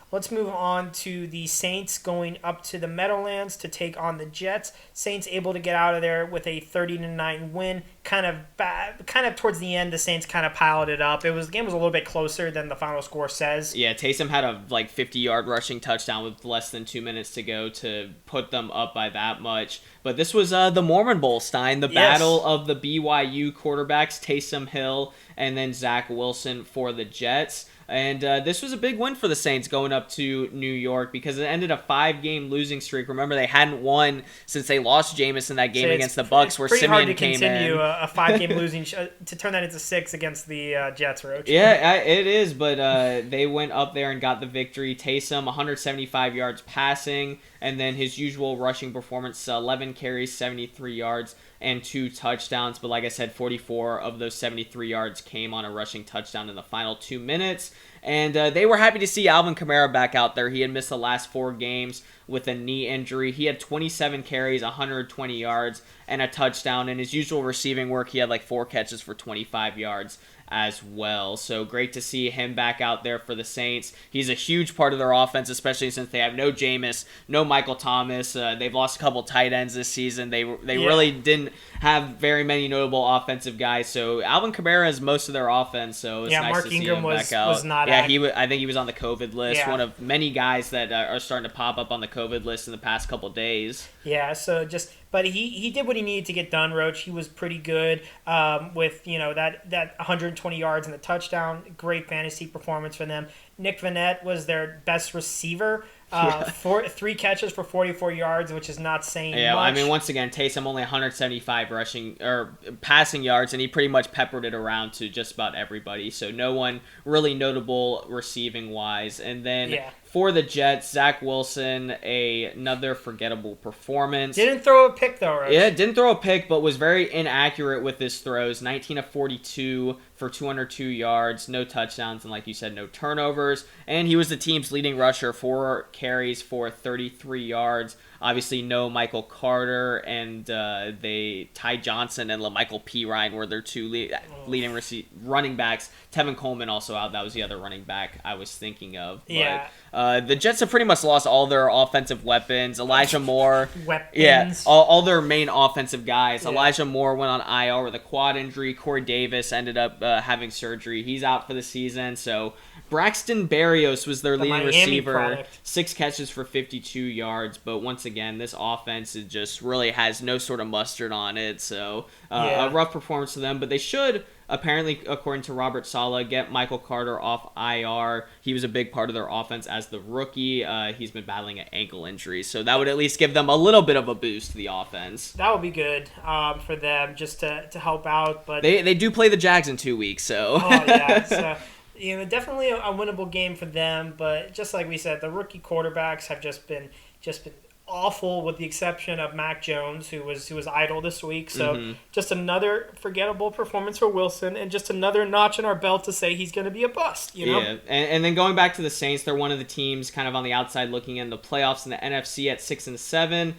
Let's move on to the Saints going up to the Meadowlands to take on the Jets. Saints able to get out of there with a 30-9 win. Kind of towards the end, the Saints kind of piled it up. The game was a little bit closer than the final score says. Yeah, Taysom had a 50-yard rushing touchdown with less than 2 minutes to go to put them up by that much. But this was the Mormon Bowl, Stein, the battle of the BYU quarterbacks, Taysom Hill and then Zach Wilson for the Jets. And this was a big win for the Saints going up to New York because it ended a 5-game losing streak. Remember, they hadn't won since they lost Jameis in that game against the Bucs where Simeon came in. It's pretty hard to continue a 5-game losing to turn that into 6 against the Jets, Roach. Yeah, it is, but they went up there and got the victory. Taysom, 175 yards passing, and then his usual rushing performance, 11 carries, 73 yards, and 2 touchdowns. But like I said, 44 of those 73 yards came on a rushing touchdown in the final 2 minutes. And they were happy to see Alvin Kamara back out there. He had missed the last 4 games with a knee injury. He had 27 carries, 120 yards, and a touchdown. In his usual receiving work, he had 4 catches for 25 yards as well. So great to see him back out there for the Saints. He's a huge part of their offense, especially since they have no Jameis, no Michael Thomas. They've lost a couple tight ends this season. They really didn't have very many notable offensive guys. So Alvin Kamara has most of their offense. So it's nice Mark to see Ingram him was, back out. Was not. Yeah, I think he was on the COVID list. One of many guys that are starting to pop up on the COVID list in the past couple days. Yeah. So but he did what he needed to get done, Roach. He was pretty good with that 120 yards and the touchdown. Great fantasy performance for them. Nick Vannett was their best receiver. 3 catches for 44 yards, which is not saying much. I mean, once again, Taysom only 175 rushing or passing yards, and he pretty much peppered it around to just about everybody. So no one really notable receiving wise. And then for the Jets, Zach Wilson, another forgettable performance. Didn't throw a pick though, right? Yeah, didn't throw a pick, but was very inaccurate with his throws. 19 of 42 for 202 yards, no touchdowns, and like you said, no turnovers. And he was the team's leading rusher, 4 carries for 33 yards. obviously no Michael Carter, and Ty Johnson and LaMichael Pirine were their two leading running backs. Tevin Coleman also out. That was the other running back I was thinking of. But, the Jets have pretty much lost all their offensive weapons. Elijah Moore. All their main offensive guys. Yeah. Elijah Moore went on IR with a quad injury. Corey Davis ended up having surgery. He's out for the season. So Braxton Berrios was their leading receiver. Product. 6 catches for 52 yards. But once again, this offense just really has no sort of mustard on it. So a rough performance for them. But they should, apparently, according to Robert Saleh, get Michael Carter off IR. He was a big part of their offense as the rookie. He's been battling an ankle injury. So that would at least give them a little bit of a boost to the offense. That would be good for them just to help out. But they do play the Jags in 2 weeks. So. Oh, yeah. So, definitely a winnable game for them. But just like we said, the rookie quarterbacks have just been awful, with the exception of Mac Jones, who was idle this week. So just another forgettable performance for Wilson, and just another notch in our belt to say he's going to be a bust. Yeah, and then going back to the Saints, they're one of the teams kind of on the outside looking in the playoffs in the NFC at 6-7.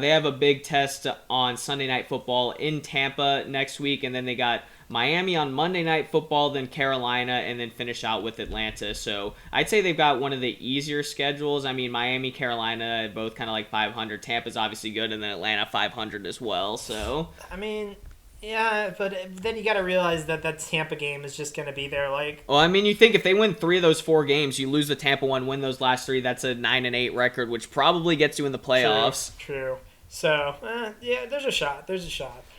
They have a big test on Sunday Night Football in Tampa next week, and then they got Miami on Monday Night Football, then Carolina, and then finish out with Atlanta. So I'd say they've got one of the easier schedules. I mean, Miami, Carolina, both kind of like 500. Tampa's obviously good, and then Atlanta 500 as well. So I mean, yeah, but then you got to realize that Tampa game is just going to be there. Well, I mean, you think if they win 3 of those 4 games, you lose the Tampa one, win those last 3, that's a 9-8 record, which probably gets you in the playoffs. True. So, there's a shot.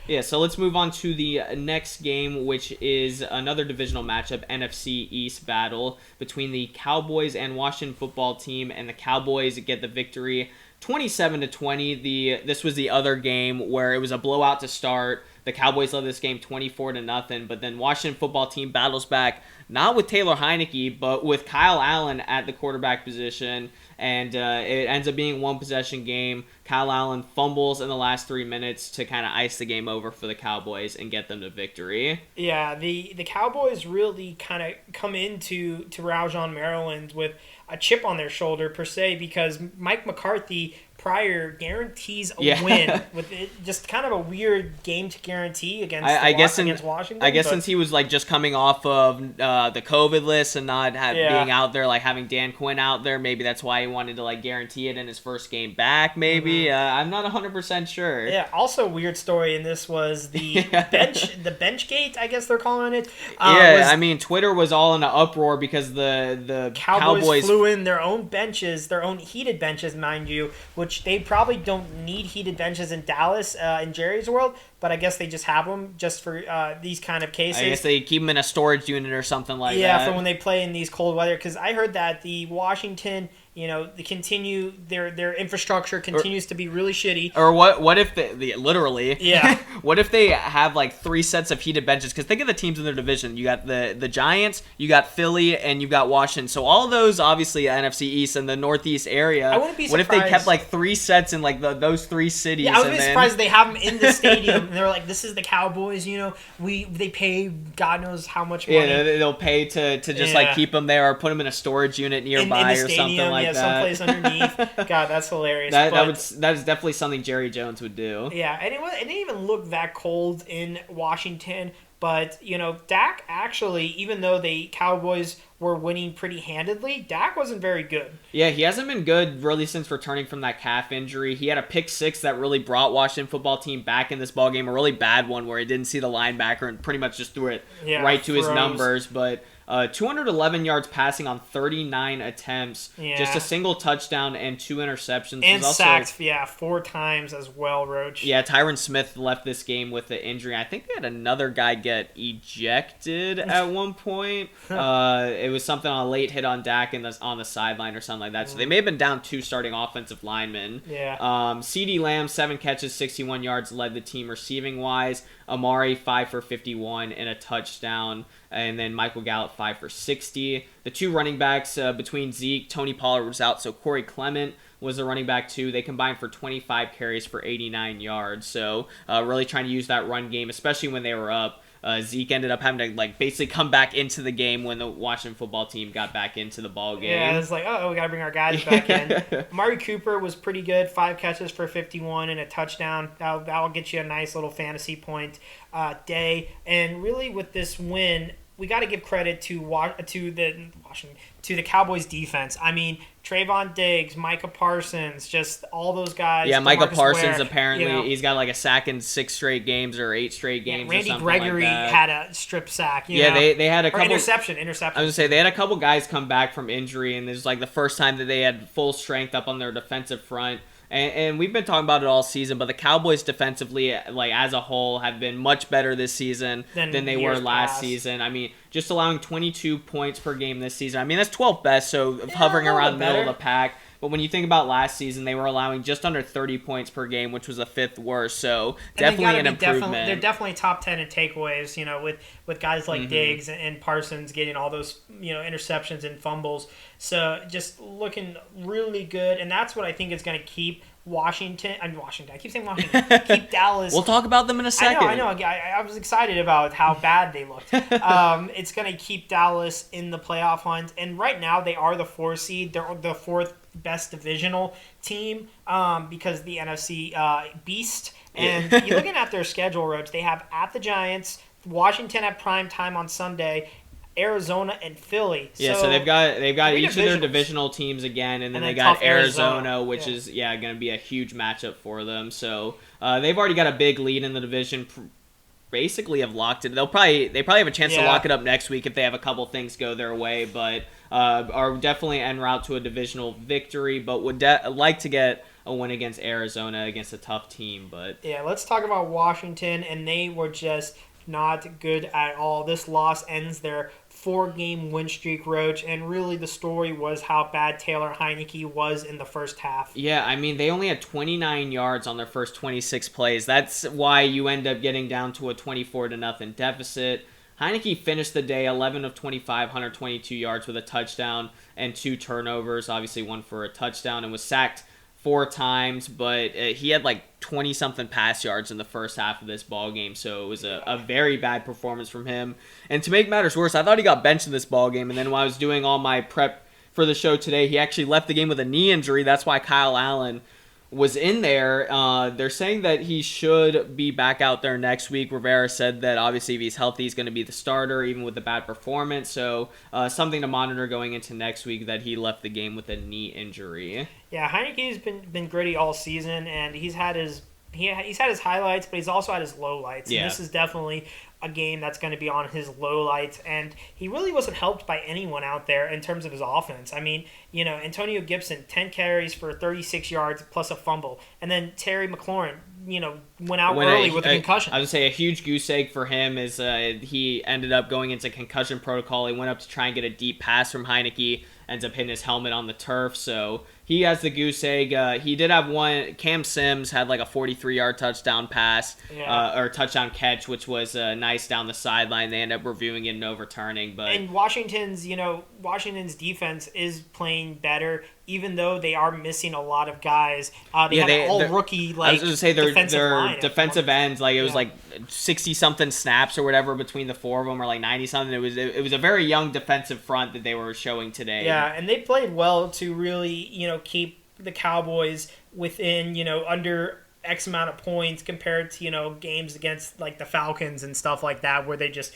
Yeah, so let's move on to the next game, which is another divisional matchup, NFC East battle between the Cowboys and Washington football team, and the Cowboys get the victory 27-20. This was the other game where it was a blowout to start. The Cowboys led this game 24-0, but then Washington football team battles back, not with Taylor Heineke, but with Kyle Allen at the quarterback position, and it ends up being a one-possession game. Kyle Allen fumbles in the last 3 minutes to kind of ice the game over for the Cowboys and get them to victory. Yeah, the Cowboys really kind of come into Rouge, Maryland with a chip on their shoulder, per se, because Mike McCarthy prior guarantees a win with it, just kind of a weird game to guarantee against Washington. I guess since he was just coming off of the COVID list and not being out there, having Dan Quinn out there, maybe that's why he wanted to guarantee it in his first game back. Maybe I'm not 100% sure. Yeah. Also, weird story in this was the bench gate, I guess they're calling it. I mean, Twitter was all in an uproar because the Cowboys flew in their own benches, their own heated benches, mind you, which they probably don't need heated benches in Dallas, in Jerry's world, but I guess they just have them just for these kind of cases. I guess they keep them in a storage unit or something like that. Yeah, for when they play in these cold weather, because I heard that the Washington, their infrastructure continues to be really shitty. Or what if they literally? Yeah. What if they have 3 sets of heated benches? Because think of the teams in their division. You got the Giants, you got Philly, and you got Washington. So all of those, obviously, NFC East and the Northeast area. I wouldn't be surprised. What if they kept 3 sets in those 3 cities? Yeah, I would be surprised they have them in the stadium. And they're like, this is the Cowboys. They pay God knows how much money. Yeah, they'll pay to just keep them there or put them in a storage unit nearby or something like that. Someplace underneath. God, that's hilarious. That is definitely something Jerry Jones would do. Yeah, and it didn't even look that cold in Washington. But, Dak actually, even though the Cowboys were winning pretty handedly, Dak wasn't very good. Yeah, he hasn't been good really since returning from that calf injury. He had a pick 6 that really brought Washington football team back in this ballgame, a really bad one where he didn't see the linebacker and pretty much just threw it right to his numbers. But 211 yards passing on 39 attempts, just a single touchdown and 2 interceptions. And sacks, 4 times as well, Roach. Yeah, Tyron Smith left this game with the injury. I think they had another guy get ejected at one point. It was something on a late hit on Dak on the sideline or something like that. So they may have been down 2 starting offensive linemen. Yeah. CeeDee Lamb, 7 catches, 61 yards, led the team receiving-wise. Amari, 5 for 51 and a touchdown. And then Michael Gallup, 5 for 60. The 2 running backs between Zeke, Tony Pollard was out, so Corey Clement was the running back too. They combined for 25 carries for 89 yards. So really trying to use that run game, especially when they were up. Zeke ended up having to basically come back into the game when the Washington football team got back into the ball game. Yeah, it's like, we got to bring our guys back in. Amari Cooper was pretty good, 5 catches for 51 and a touchdown. That'll get you a nice little fantasy point day. And really with this win, we got to give credit to the Cowboys defense. I mean, Trayvon Diggs, Micah Parsons, just all those guys. Yeah, Micah Parsons Ware, apparently he's got a sack in 6 straight games or 8 straight games. Randy or something Gregory like that. had a strip sack. They had a couple interception. I was gonna say they had a couple guys come back from injury, and it's the first time that they had full strength up on their defensive front. And we've been talking about it all season, but the Cowboys defensively, as a whole, have been much better this season than they were last season. I mean, just allowing 22 points per game this season. I mean, that's 12th best, so hovering around the middle of the pack. But when you think about last season, they were allowing just under 30 points per game, which was the 5th worst. So definitely an improvement. They're definitely top 10 in takeaways, with guys like Diggs and Parsons getting all those, interceptions and fumbles. So just looking really good. And that's what I think is going to keep Washington. I keep saying Washington. Keep Dallas. We'll talk about them in a second. I know. I was excited about how bad they looked. It's going to keep Dallas in the playoff hunt. And right now they are the 4 seed. They're the 4th best divisional team because the NFC beast. And you're looking at their schedule, Roach. They have at the Giants, Washington at prime time on Sunday, Arizona and Philly. So they've got each of their divisional teams again, and then they got Arizona, which is going to be a huge matchup for them. So they've already got a big lead in the division. Basically have locked it. They probably have a chance to lock it up next week if they have a couple things go their way, but are definitely en route to a divisional victory, but would like to get a win against Arizona against a tough team. But let's talk about Washington, and they were just not good at all. This loss ends their 4-game win streak, Roach, and really the story was how bad Taylor Heineke was in the first half. Yeah, I mean, they only had 29 yards on their first 26 plays. That's why you end up getting down to a 24-0 deficit. Heineke finished the day 11 of 25, 122 yards with a touchdown and 2 turnovers, obviously one for a touchdown, and was sacked 4 times, but he had 20-something pass yards in the first half of this ball game, so it was a very bad performance from him. And to make matters worse, I thought he got benched in this ball game, and then when I was doing all my prep for the show today, he actually left the game with a knee injury. That's why Kyle Allen was in there. They're saying that he should be back out there next week. Rivera said that obviously if he's healthy, he's going to be the starter, even with the bad performance. So something to monitor going into next week, that he left the game with a knee injury. Yeah, Heineke's been gritty all season, and he's had his highlights, but he's also had his lowlights. Yeah. And this is definitely a game that's going to be on his lowlights, and he really wasn't helped by anyone out there in terms of his offense. I mean, Antonio Gibson, 10 carries for 36 yards plus a fumble, and then Terry McLaurin, went out early with a concussion. I would say a huge goose egg for him is he ended up going into concussion protocol. He went up to try and get a deep pass from Heineke, ends up hitting his helmet on the turf, so he has the goose egg. He did have one. Cam Sims had a 43-yard touchdown pass or touchdown catch, which was nice down the sideline. They end up reviewing it and overturning. And Washington's defense is playing better, even though they are missing a lot of guys. They had an all-rookie I was going to say their defensive ends, it was 60-something snaps or whatever between the 4 of them, or 90-something. It was a very young defensive front that they were showing today. Yeah, and they played well to really, keep the Cowboys within, under X amount of points compared to, games against, the Falcons and stuff like that, where they just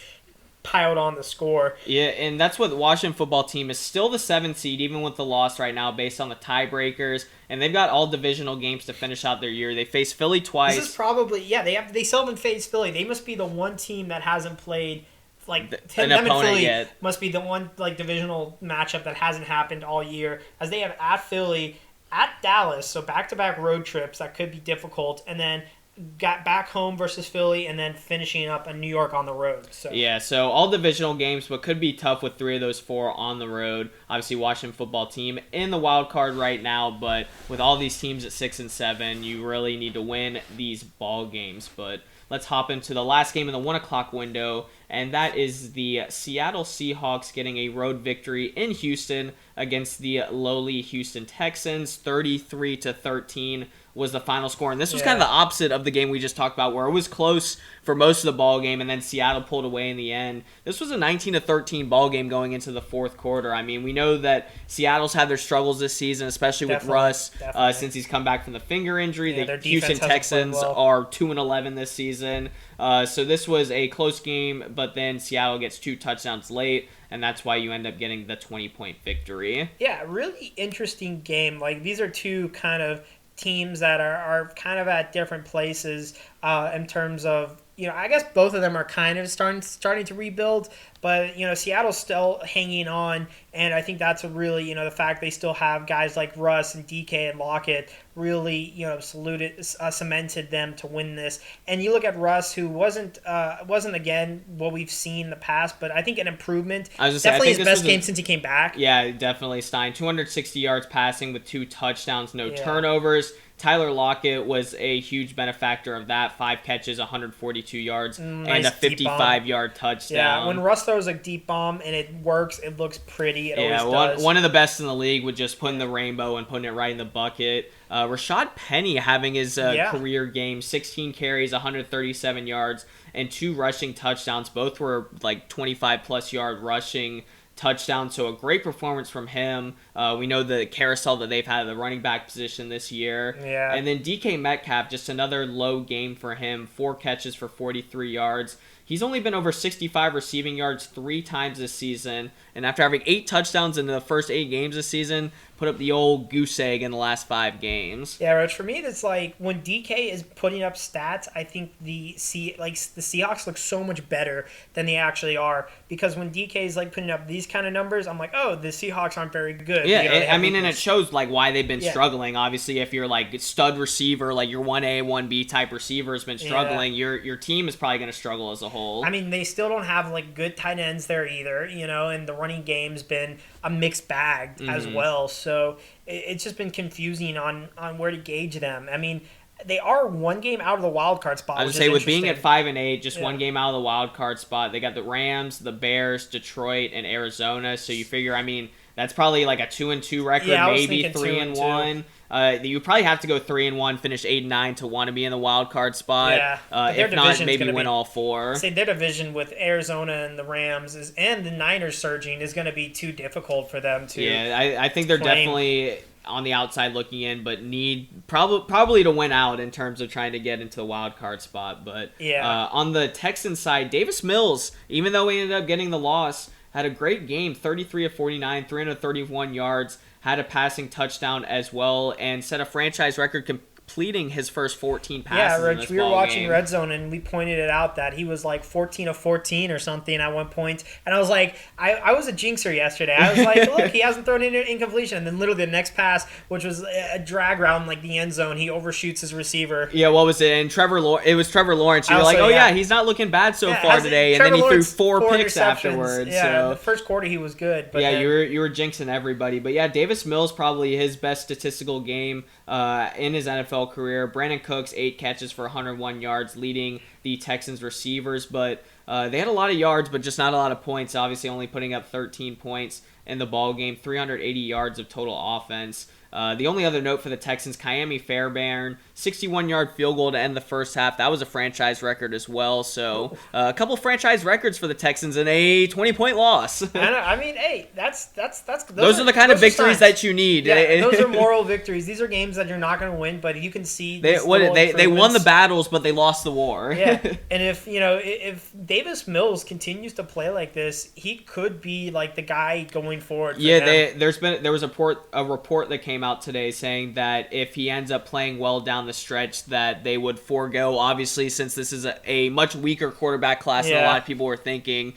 piled on the score. Yeah, and that's what the Washington football team is still the 7th seed, even with the loss right now, based on the tiebreakers. And they've got all divisional games to finish out their year. They face Philly twice. This is probably they still haven't faced Philly. They must be the one team that hasn't played an opponent yet. Must be the one divisional matchup that hasn't happened all year, as they have at Philly, at Dallas, so back-to-back road trips that could be difficult, and then got back home versus Philly, and then finishing up in New York on the road. So all divisional games, but could be tough with 3 of those 4 on the road. Obviously, Washington football team in the wild card right now, but with all these teams at 6 and 7, you really need to win these ball games. But let's hop into the last game in the 1 o'clock window, and that is the Seattle Seahawks getting a road victory in Houston against the lowly Houston Texans, 33-13. was the final score. And this was kind of the opposite of the game we just talked about, where it was close for most of the ball game, and then Seattle pulled away in the end. This was a 19-13 ball game going into the fourth quarter. I mean, we know that Seattle's had their struggles this season, especially with Russ, since he's come back from the finger injury. The Houston Texans are 2-11 this season. So this was a close game, but then Seattle gets 2 touchdowns late, and that's why you end up getting the 20-point victory. Yeah, really interesting game. Like, these are two kind of teams that are kind of at different places in terms of, I guess both of them are kind of starting to rebuild, but, Seattle's still hanging on, and I think that's a really, the fact they still have guys like Russ and DK and Lockett really, cemented them to win this. And you look at Russ, who wasn't again what we've seen in the past, but I think an improvement. Definitely his best game since he came back. Yeah, definitely, Stein. 260 yards passing with 2 touchdowns, no turnovers. Tyler Lockett was a huge benefactor of that. 5 catches, 142 yards, and a 55-yard touchdown. Yeah, when Russ throws a deep bomb and it works, it looks pretty. It always does. One of the best in the league with just putting the rainbow and putting it right in the bucket. Rashad Penny having his career game, 16 carries, 137 yards, and 2 rushing touchdowns. Both were like 25-plus yard rushing touchdown, so a great performance from him. We know the carousel that they've had at the running back position this year. Yeah. And then DK Metcalf, just another low game for him, 4 catches for 43 yards. He's only been over 65 receiving yards 3 times this season, and after having 8 touchdowns in the first 8 games this season, put up the old goose egg in the last 5 games. Yeah, Rich, for me, it's like when DK is putting up stats, I think the Seahawks look so much better than they actually are, because when DK is like putting up these kind of numbers, I'm like, oh, the Seahawks aren't very good. Yeah, and it shows like why they've been struggling. Obviously, if you're like stud receiver, like your 1A, 1B type receiver has been struggling, your team is probably going to struggle as a whole. I mean, they still don't have like good tight ends there either, and the running game's been a mixed bag as well. So it's just been confusing on where to gauge them. I mean, they are 1 game out of the wild card spot. I would say with being at 5-8, just 1 game out of the wild card spot. They got the Rams, the Bears, Detroit, and Arizona. So you figure, I mean, that's probably like a 2-2 record, maybe 3-1. You probably have to go 3-1, finish 8-9 to want to be in the wild card spot. Yeah, if not, maybe win all 4. Say their division with Arizona and the Rams and the Niners surging is going to be too difficult for them to. Yeah, I think they're definitely on the outside looking in, but need probably to win out in terms of trying to get into the wild card spot. But on the Texans side, Davis Mills, even though he ended up getting the loss, had a great game, 33 of 49, 331 yards, had a passing touchdown as well, and set a franchise record completing his first 14 passes. Yeah, Rich, we were watching Red Zone, and we pointed it out that he was like 14 of 14 or something at one point. And I was like, I was a jinxer yesterday. I was like, look, he hasn't thrown in an incompletion. And then literally the next pass, which was a drag route like the end zone, he overshoots his receiver. Yeah, what was it? And it was Trevor Lawrence. You were like, he's not looking bad so far today. And then he threw 4 picks afterwards. Yeah, so. the first quarter he was good. But you were jinxing everybody. But yeah, Davis Mills probably his best statistical game in his NFL career. Brandon Cooks, 8 catches for 101 yards, leading the Texans receivers. But they had a lot of yards, but just not a lot of points. Obviously, only putting up 13 points in the ball game, 380 yards of total offense. The only other note for the Texans, Ka'imi Fairbairn, 61-yard field goal to end the first half. That was a franchise record as well. So a couple franchise records for the Texans in a 20-point loss. I mean, hey, that's those are the kind of victories that you need. Yeah, those are moral victories. These are games that you're not going to win, but you can see they won the battles, but they lost the war. Yeah, and if Davis Mills continues to play like this, he could be like the guy going forward. There was a report that came out today saying that if he ends up playing well down the stretch, that they would forego, obviously, since this is a much weaker quarterback class than a lot of people were thinking,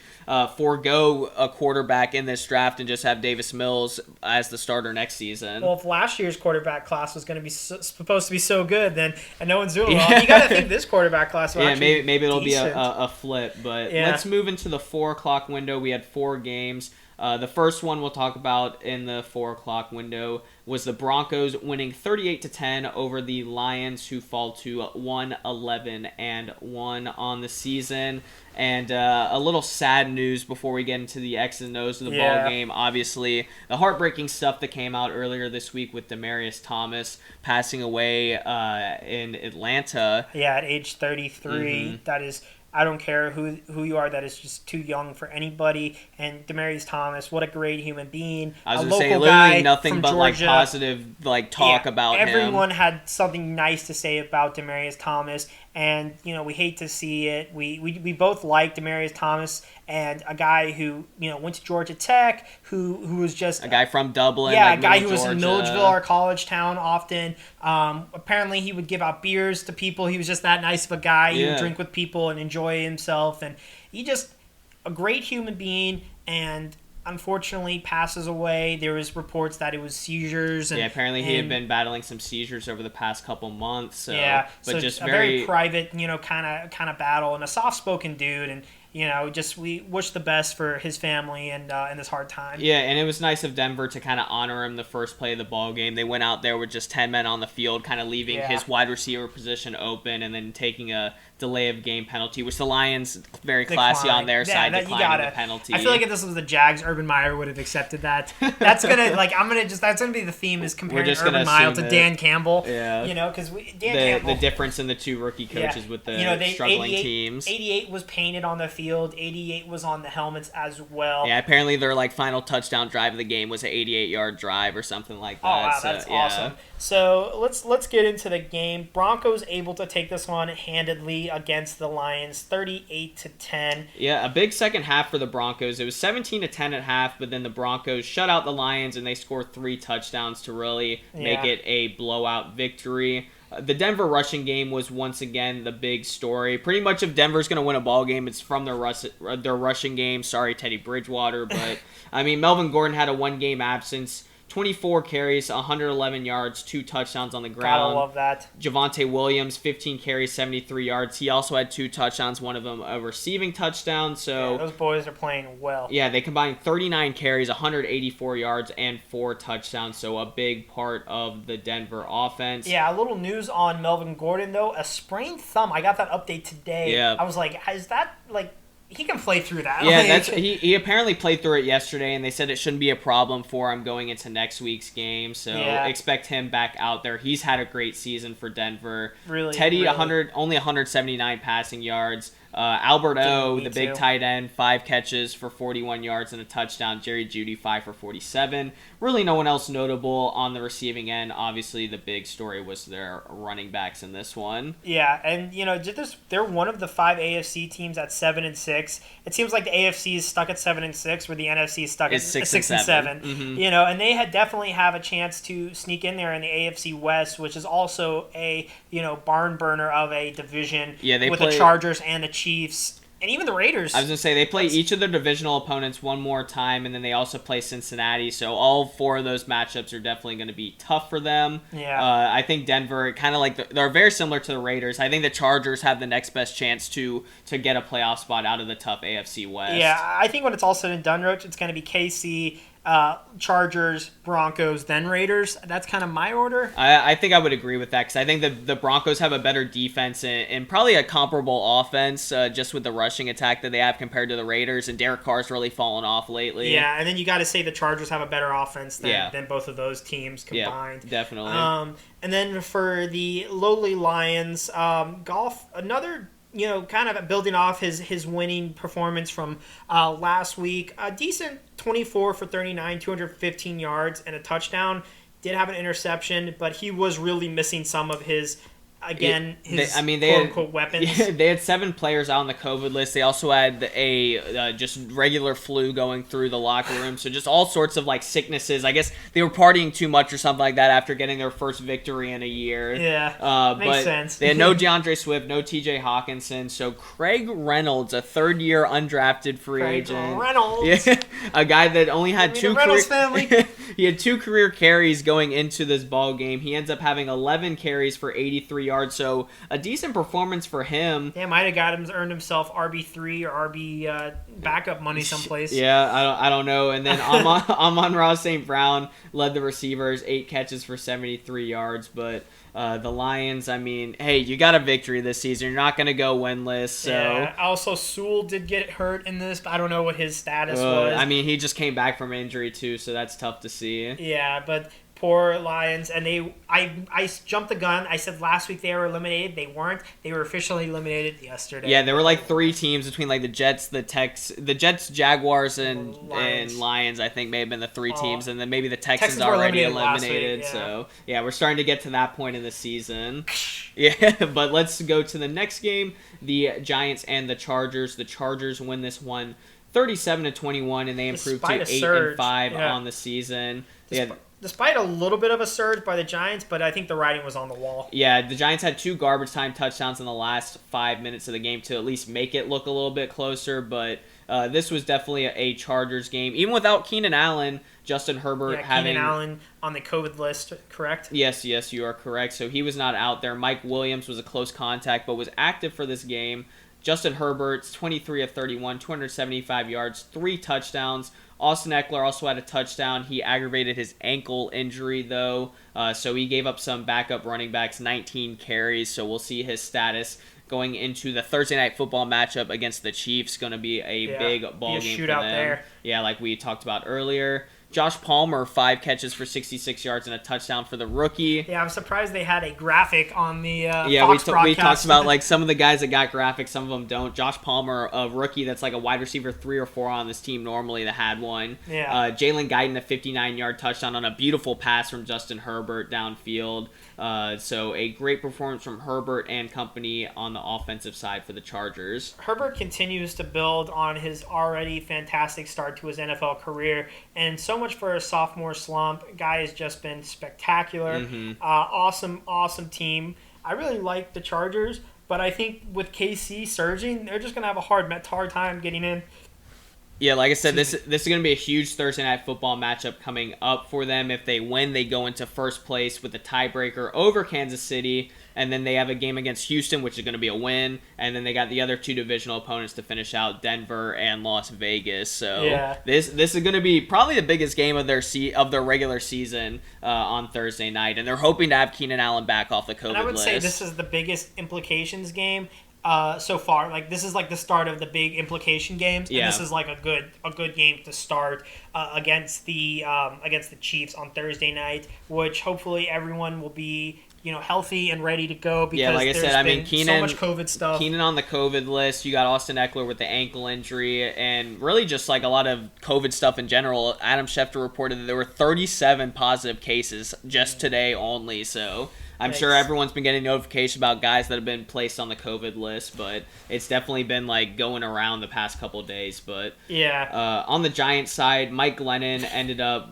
forego a quarterback in this draft and just have Davis Mills as the starter next season. Well, if last year's quarterback class was going to be supposed to be so good, then and no one's doing well, you got to think this quarterback class will maybe it'll be a flip. But let's move into the 4 o'clock window. We had 4 games. The first one we'll talk about in the 4 o'clock window was the Broncos winning 38-10 over the Lions, who fall to 1-11-1 on the season. And a little sad news before we get into the X's and O's of the ball game. Obviously, the heartbreaking stuff that came out earlier this week with Demaryius Thomas passing away in Atlanta. Yeah, at age 33. That is, I don't care who you are, that is just too young for anybody. And Demaryius Thomas, what a great human being. I was going to say, literally nothing but Georgia. Positive talk about him. Everyone had something nice to say about Demaryius Thomas. And, we hate to see it. We both like Demaryius Thomas, and a guy who, went to Georgia Tech, who was just... A guy from Dublin. Yeah, a guy who was in Milledgeville, our college town, often. Apparently, he would give out beers to people. He was just that nice of a guy. He would drink with people and enjoy himself. And he just... a great human being, and... unfortunately passes away. There was reports that it was seizures. And, apparently he had been battling some seizures over the past couple months. So, but so just a very private, kind of battle, and a soft-spoken dude, and we wish the best for his family and in this hard time. Yeah, and it was nice of Denver to kind of honor him the first play of the ball game. They went out there with just 10 men on the field, kind of leaving his wide receiver position open, and then taking a delay of game penalty, which the Lions, very classy on their side, declining the penalty. I feel like if this was the Jags, Urban Meyer would have accepted that. That's gonna that's gonna be the theme, is comparing Urban Meyer to Dan Campbell. Yeah, because Campbell, the difference in the two rookie coaches with the struggling teams. 88 was painted on the field. 88 was on the helmets as well. Yeah, apparently their final touchdown drive of the game was an 88-yard drive or something like that. Oh wow, that's awesome. So let's get into the game. Broncos able to take this one handedly against the Lions, 38-10. Yeah, a big second half for the Broncos. It was 17-10 at half, but then the Broncos shut out the Lions and they scored 3 touchdowns to really make it a blowout victory. The Denver rushing game was once again the big story. Pretty much if Denver's going to win a ball game, it's from their rushing game. Sorry, Teddy Bridgewater, but Melvin Gordon had a 1-game absence. 24 carries, 111 yards, 2 touchdowns on the ground. Gotta love that. Javonte Williams, 15 carries, 73 yards. He also had 2 touchdowns, one of them a receiving touchdown. So those boys are playing well. Yeah, they combined 39 carries, 184 yards, and 4 touchdowns. So a big part of the Denver offense. Yeah, a little news on Melvin Gordon, though. A sprained thumb. I got that update today. Yeah. I was like, is that, he can play through that. Yeah, he apparently played through it yesterday, and they said it shouldn't be a problem for him going into next week's game. So expect him back out there. He's had a great season for Denver. Teddy, 179 passing yards. Albert O, the big tight end, 5 catches for 41 yards and a touchdown. Jerry Jeudy, 5 for 47. Really no one else notable on the receiving end. Obviously, the big story was their running backs in this one. Yeah, and, they're one of the 5 AFC teams at 7-6. It seems like the AFC is stuck at 7-6, where the NFC is stuck at 6-7. Mm-hmm. And they definitely have a chance to sneak in there in the AFC West, which is also a, barn burner of a division with the Chargers and the Chiefs, and even the Raiders. I was going to say, they play each of their divisional opponents one more time, and then they also play Cincinnati, so all 4 of those matchups are definitely going to be tough for them. Yeah. I think Denver, they're very similar to the Raiders. I think the Chargers have the next best chance to get a playoff spot out of the tough AFC West. Yeah, I think when it's all said and done, Roach, it's going to be KC, Chargers, Broncos, then Raiders. That's kind of my order. I think I would agree with that, because I think the Broncos have a better defense and probably a comparable offense, just with the rushing attack that they have compared to the Raiders, and Derek Carr's really fallen off lately. Yeah, and then you got to say the Chargers have a better offense than both of those teams combined. Yeah, definitely. And then for the lowly Lions, Goff, another... kind of building off his winning performance from last week. A decent 24 for 39, 215 yards, and a touchdown. Did have an interception, but he was really missing some of his quote-unquote weapons. Yeah, they had 7 players out on the COVID list. They also had a just regular flu going through the locker room. So just all sorts of sicknesses. I guess they were partying too much or something like that after getting their first victory in a year. Yeah, makes sense. They had no DeAndre Swift, no TJ Hawkinson. So Craig Reynolds, a third-year undrafted free agent. Reynolds. Yeah, a guy that only had He had 2 career carries going into this ball game. He ends up having 11 carries for 83 yards. So a decent performance for him. Yeah, might have earned himself RB3 or RB backup money someplace. Yeah, I don't know. And then Amon-Ra St. Brown led the receivers, 8 catches for 73 yards. But the Lions, I mean, hey, you got a victory this season. You're not going to go winless. So. Yeah, also, Sewell did get hurt in this, but I don't know what his status was. I mean, he just came back from injury, too, so that's tough to see. Yeah, but poor Lions, and I jumped the gun. I said last week they were eliminated. They weren't. They were officially eliminated yesterday. Yeah, there were like 3 teams between like the Jets, Jaguars, and Lions. I think may have been the 3 teams, and then maybe the Texans already eliminated. Week, yeah. So yeah, we're starting to get to that point in the season. Yeah, but let's go to the next game: the Giants and the Chargers. The Chargers win this one 37-21, and they improved to 8-5 on the season. Despite a little bit of a surge by the Giants, but I think the writing was on the wall. Yeah, the Giants had 2 garbage time touchdowns in the last 5 minutes of the game to at least make it look a little bit closer, but this was definitely a Chargers game. Even without Keenan Allen, Justin Herbert having... Keenan Allen on the COVID list, correct? Yes, you are correct. So he was not out there. Mike Williams was a close contact, but was active for this game. Justin Herbert's 23 of 31, 275 yards, 3 touchdowns. Austin Eckler also had a touchdown. He aggravated his ankle injury, though, so he gave up some backup running backs 19 carries, so we'll see his status going into the Thursday Night Football matchup against the Chiefs. Going to be a big ball game for them. There. Yeah, like we talked about earlier. Josh Palmer, 5 catches for 66 yards and a touchdown for the rookie. Yeah, I'm surprised they had a graphic on the Fox broadcast. We talked about like some of the guys that got graphics, some of them don't. Josh Palmer, a rookie that's like a wide receiver 3 or 4 on this team normally that had one. Yeah. Jalen Guyton, a 59-yard touchdown on a beautiful pass from Justin Herbert downfield. So a great performance from Herbert and company on the offensive side for the Chargers. Herbert continues to build on his already fantastic start to his NFL career, and so much for a sophomore slump. Guy has just been spectacular. Mm-hmm. Awesome team. I really like the Chargers, but I think with KC surging, they're just going to have a hard time getting in. Yeah, like I said, this is going to be a huge Thursday Night Football matchup coming up for them. If they win, they go into first place with a tiebreaker over Kansas City, and then they have a game against Houston, which is going to be a win, and then they got the other 2 divisional opponents to finish out, Denver and Las Vegas. So this is going to be probably the biggest game of their regular season on Thursday night, and they're hoping to have Keenan Allen back off the COVID list. And I would say this is the biggest implications game so far. Like, this is like the start of the big implication games, and this is like a good game to start against the Chiefs on Thursday night, which hopefully everyone will be healthy and ready to go, because like I said, I mean, so much COVID stuff. Keenan on the COVID list. You got Austin Eckler with the ankle injury, and really just like a lot of COVID stuff in general. Adam Schefter reported that there were 37 positive cases just today only, so I'm sure everyone's been getting notification about guys that have been placed on the COVID list, but it's definitely been like going around the past couple of days. But on the Giants side, Mike Glennon ended up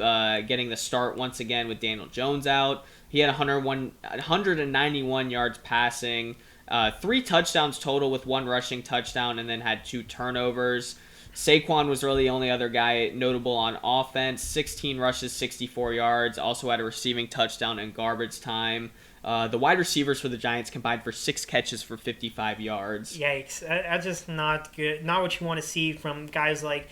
getting the start once again with Daniel Jones out. He had 191 yards passing, 3 touchdowns total with 1 rushing touchdown, and then had 2 turnovers. Saquon was really the only other guy notable on offense. 16 rushes, 64 yards. Also had a receiving touchdown in garbage time. The wide receivers for the Giants combined for 6 catches for 55 yards. Yikes. That's just not good. Not what you want to see from guys like,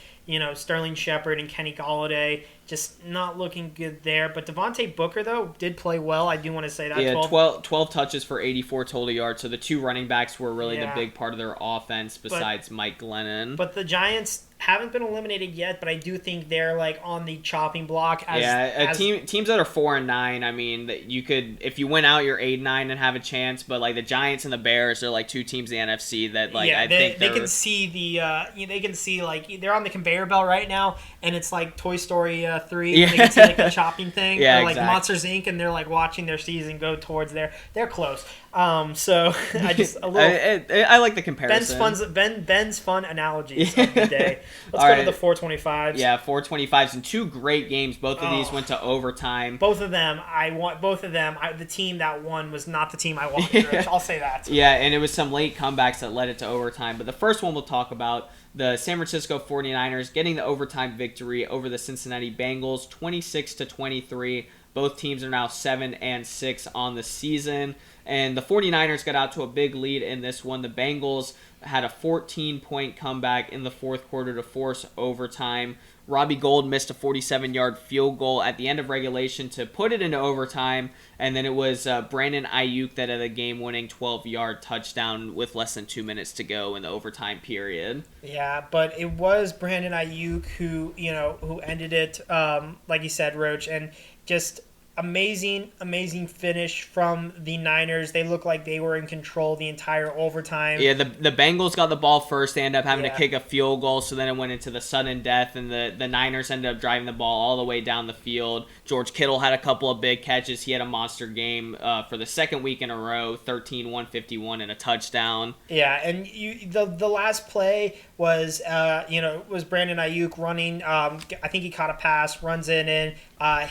Sterling Shepard and Kenny Golladay. Just not looking good there. But Devontae Booker, though, did play well. I do want to say that. Yeah, 12 touches for 84 total yards. So the 2 running backs were really the big part of their offense besides Mike Glennon. But the Giants haven't been eliminated yet, but I do think they're like on the chopping block. Teams that are 4-9. I mean, you could, if you win out, you're 8-9 and have a chance. But like the Giants and the Bears are like 2 teams in the NFC that like I think they can see like they're on the conveyor belt right now, and it's like Toy Story 3. Yeah. They can see like the chopping thing, or like Monsters Inc. and they're like watching their season go towards there. They're close. So I just a little. I like the comparison. Ben's fun analogies of the day. Let's go to the 425s. Yeah, 425s and 2 great games. Both of these went to overtime. Both of them. The team that won was not the team I wanted. Rich. I'll say that. Yeah, and it was some late comebacks that led it to overtime. But the first one we'll talk about, the San Francisco 49ers getting the overtime victory over the Cincinnati Bengals, 26-23. Both teams are now 7-6 on the season. And the 49ers got out to a big lead in this one. The Bengals had a 14-point comeback in the fourth quarter to force overtime. Robbie Gould missed a 47-yard field goal at the end of regulation to put it into overtime, and then it was Brandon Ayuk that had a game-winning 12-yard touchdown with less than 2 minutes to go in the overtime period. Yeah, but it was Brandon Ayuk who ended it, like you said, Roach, and just amazing finish from the Niners. They looked like they were in control the entire overtime. Yeah, the Bengals got the ball first. They ended up having to kick a field goal, so then it went into the sudden death, and the Niners ended up driving the ball all the way down the field. George Kittle had a couple of big catches. He had a monster game for the second week in a row, 13, 151, and a touchdown. Yeah, and the last play was was Brandon Ayuk running. I think he caught a pass, runs in,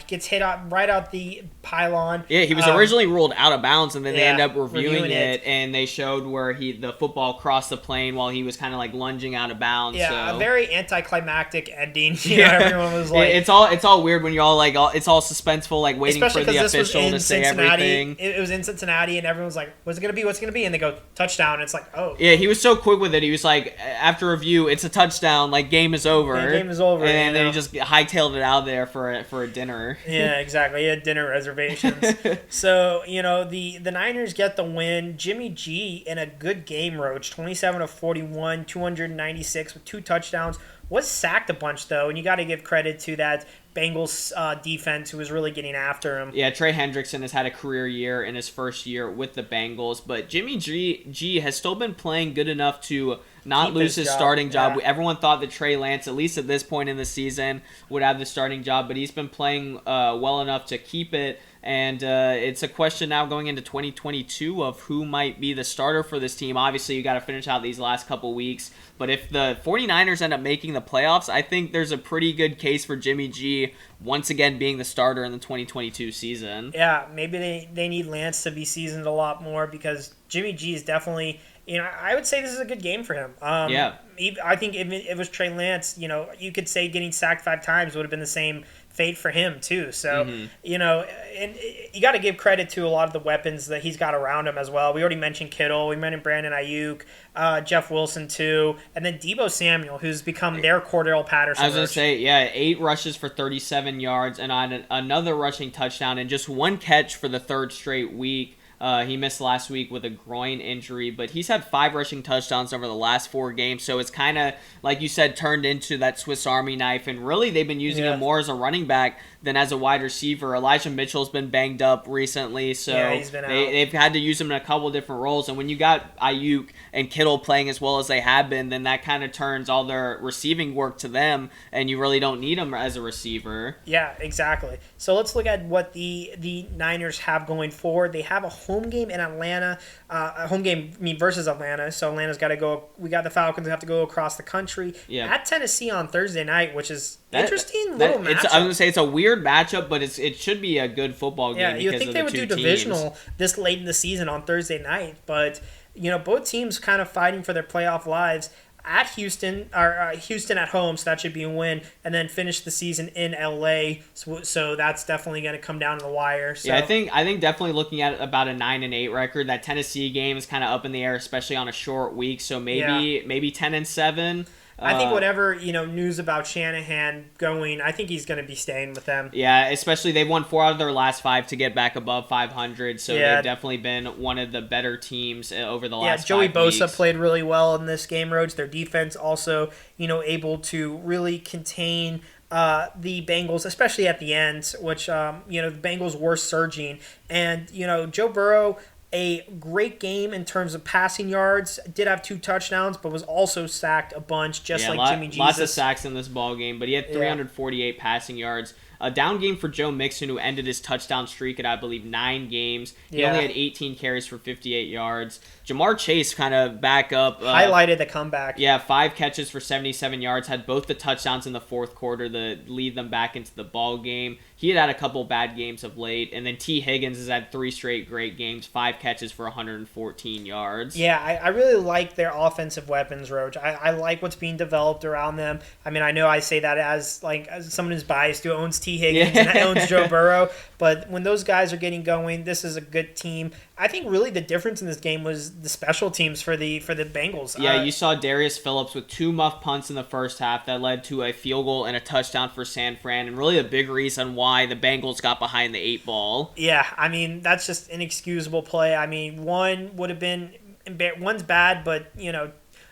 gets hit right out the pylon. Yeah, he was originally ruled out of bounds, and then they ended up reviewing it, and they showed where the football crossed the plane while he was kind of like lunging out of bounds. Yeah, so. A very anticlimactic ending. Everyone was like, it's all weird when you're all like, it's all suspenseful, like waiting for the official to say everything. It was in Cincinnati, and everyone's like, "What's it gonna be? What's it gonna be?" And they go touchdown. And it's like, oh. Yeah, he was so quick with it. He was like, after review, it's a touchdown. Like game is over. Yeah, game is over. And then he just hightailed it out there for a dinner. Yeah, exactly. He had dinner reservations. So, the Niners get the win. Jimmy G in a good game, Roach. 27 of 41, 296 with 2 touchdowns. Was sacked a bunch, though, and you got to give credit to that Bengals defense who was really getting after him. Yeah, Trey Hendrickson has had a career year in his first year with the Bengals, but Jimmy G has still been playing good enough to not lose his starting job. Yeah. Everyone thought that Trey Lance, at least at this point in the season, would have the starting job, but he's been playing well enough to keep it. And it's a question now going into 2022 of who might be the starter for this team. Obviously, you got to finish out these last couple weeks. But if the 49ers end up making the playoffs, I think there's a pretty good case for Jimmy G once again being the starter in the 2022 season. Yeah, maybe they need Lance to be seasoned a lot more because Jimmy G is definitely, I would say this is a good game for him. Yeah. I think if it was Trey Lance, you could say getting sacked 5 times would have been the same fate for him too. So, and you got to give credit to a lot of the weapons that he's got around him as well. We already mentioned Kittle. We mentioned Brandon Ayuk, Jeff Wilson too, and then Deebo Samuel, who's become their Cordell Patterson. I was going to say, 8 rushes for 37 yards and on another rushing touchdown and just 1 catch for the 3rd straight week. He missed last week with a groin injury, but he's had 5 rushing touchdowns over the last 4 games. So it's kind of, like you said, turned into that Swiss Army knife. And really, they've been using him more as a running back than as a wide receiver. Elijah Mitchell's been banged up recently, so he's been out. They've had to use him in a couple different roles. And when you got Ayuk and Kittle playing as well as they have been, then that kind of turns all their receiving work to them, and you really don't need them as a receiver. Yeah, exactly. So let's look at what the Niners have going forward. They have a home game in Atlanta, versus Atlanta. So Atlanta's got to go. We got the Falcons have to go across the country at Tennessee on Thursday night, which is interesting little matchup. I was going to say it's a weird matchup, but it should be a good football game. Yeah, you because think of they the would do two divisional teams. this late in the season on Thursday night, but both teams kind of fighting for their playoff lives. At Houston at home, so that should be a win, and then finish the season in LA. So that's definitely going to come down to the wire. So. Yeah, I think definitely looking at about a 9-8 record. That Tennessee game is kind of up in the air, especially on a short week. So maybe 10-7. I think whatever news about Shanahan going, I think he's going to be staying with them. Yeah, especially they've won 4 out of their last 5 to get back above 500, so they've definitely been one of the better teams over the last 5 weeks. Joey Bosa played really well in this game, Rhodes. Their defense also, able to really contain the Bengals, especially at the end, which the Bengals were surging, and Joe Burrow. A great game in terms of passing yards. Did have 2 touchdowns, but was also sacked a bunch, like Jimmy Jesus. Lots of sacks in this ball game, but he had 348 passing yards. A down game for Joe Mixon, who ended his touchdown streak at, I believe, 9 games. He only had 18 carries for 58 yards. Jamar Chase kind of back up. Highlighted the comeback. Yeah, 5 catches for 77 yards. Had both the touchdowns in the fourth quarter to lead them back into the ball game. He had a couple bad games of late. And then T. Higgins has had 3 straight great games, 5 catches for 114 yards. Yeah, I really like their offensive weapons, Roach. I like what's being developed around them. I mean, I know I say that as someone who's biased, who owns T. Higgins and owns Joe Burrow, but when those guys are getting going, this is a good team. I think really the difference in this game was the special teams for the Bengals. Yeah, you saw Darius Phillips with 2 muff punts in the first half that led to a field goal and a touchdown for San Fran, and really a big reason why the Bengals got behind the 8 ball. Yeah, I mean, that's just inexcusable play. I mean, one's bad, but,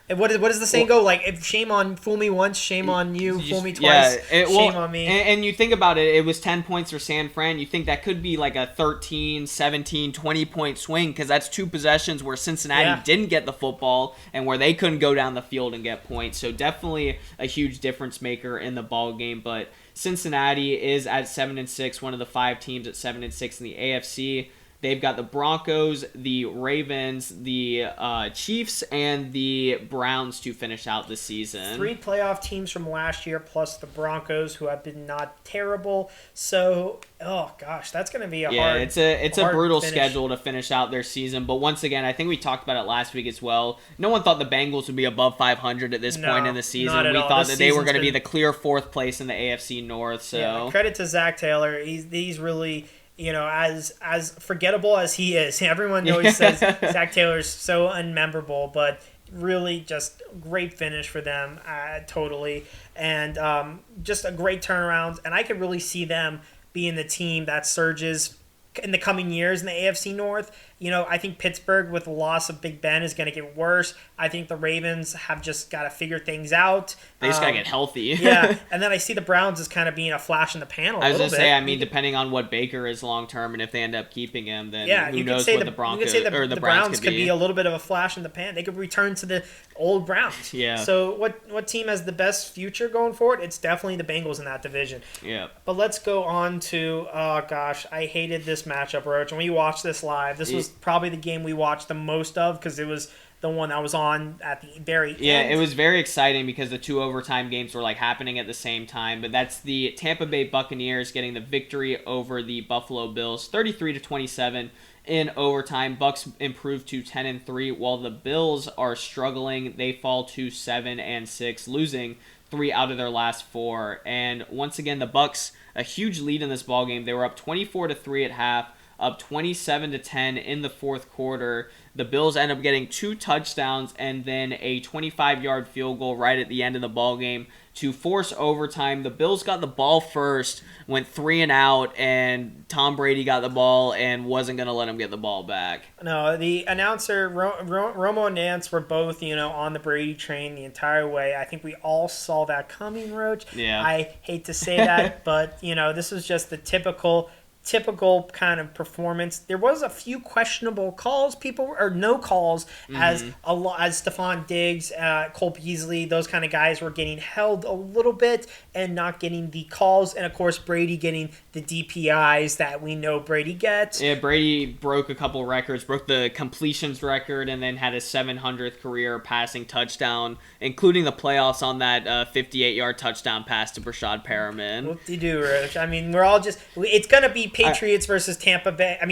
what does the saying go? Like, if shame on fool me once, shame on you, fool me twice, shame on me. And you think about it, it was 10 points for San Fran. You think that could be like a 13, 17, 20-point swing, because that's 2 possessions where Cincinnati didn't get the football and where they couldn't go down the field and get points. So definitely a huge difference maker in the ball game. But Cincinnati is at 7-6, one of the 5 teams at 7-6 in the AFC. They've got the Broncos, the Ravens, the Chiefs, and the Browns to finish out the season. 3 playoff teams from last year, plus the Broncos, who have been not terrible. So, oh gosh, that's going to be a hard. Yeah, it's a brutal finish. schedule to finish out their season. But once again, I think we talked about it last week as well. No one thought the Bengals would be above 500 at this point in the season. Not at We all. thought that they were going to be the clear 4th place in the AFC North. So yeah, credit to Zach Taylor. He's really. As forgettable as he is, everyone always says Zach Taylor's so unmemorable, but really just great finish for them, totally, and just a great turnaround. And I could really see them being the team that surges in the coming years in the AFC North. I think Pittsburgh, with the loss of Big Ben, is going to get worse. I think the Ravens have just got to figure things out. They just got to get healthy. Yeah, and then I see the Browns as kind of being a flash in the pan a little bit. I was going to say, I mean, depending on what Baker is long term, and if they end up keeping him, then who knows what the Broncos or the Browns could be a little bit of a flash in the pan. They could return to the old Browns. Yeah. So what team has the best future going forward? It's definitely the Bengals in that division. Yeah. But let's go on to, oh gosh, I hated this matchup, Roach. When we watched this live, this was probably the game we watched the most of, because it was the one that was on at the very end. Yeah, it was very exciting because the 2 overtime games were happening at the same time. But that's the Tampa Bay Buccaneers getting the victory over the Buffalo Bills, 33-27 in overtime. Bucs improved to 10-3, while the Bills are struggling. They fall to 7-6, losing 3 out of their last 4. And once again, the Bucs, a huge lead in this ball game. They were up 24-3 at half, up 27-10 in the 4th quarter. The Bills end up getting 2 touchdowns and then a 25-yard field goal right at the end of the ball game to force overtime. The Bills got the ball first, went 3 and out, and Tom Brady got the ball and wasn't going to let him get the ball back. No, the announcer, Romo and Nance, were both, on the Brady train the entire way. I think we all saw that coming, Roach. Yeah. I hate to say that, but, this was just the typical kind of performance. There was a few questionable calls, no calls, as Stephon Diggs, Cole Beasley, those kind of guys were getting held a little bit and not getting the calls, and of course Brady getting the DPIs that we know Brady gets. Yeah, Brady broke a couple records, broke the completions record, and then had his 700th career passing touchdown, including the playoffs on that 58-yard touchdown pass to Brashad Perriman. Whoop-de-doo, Rich. I mean, we're all just, it's going to be Patriots versus Tampa Bay in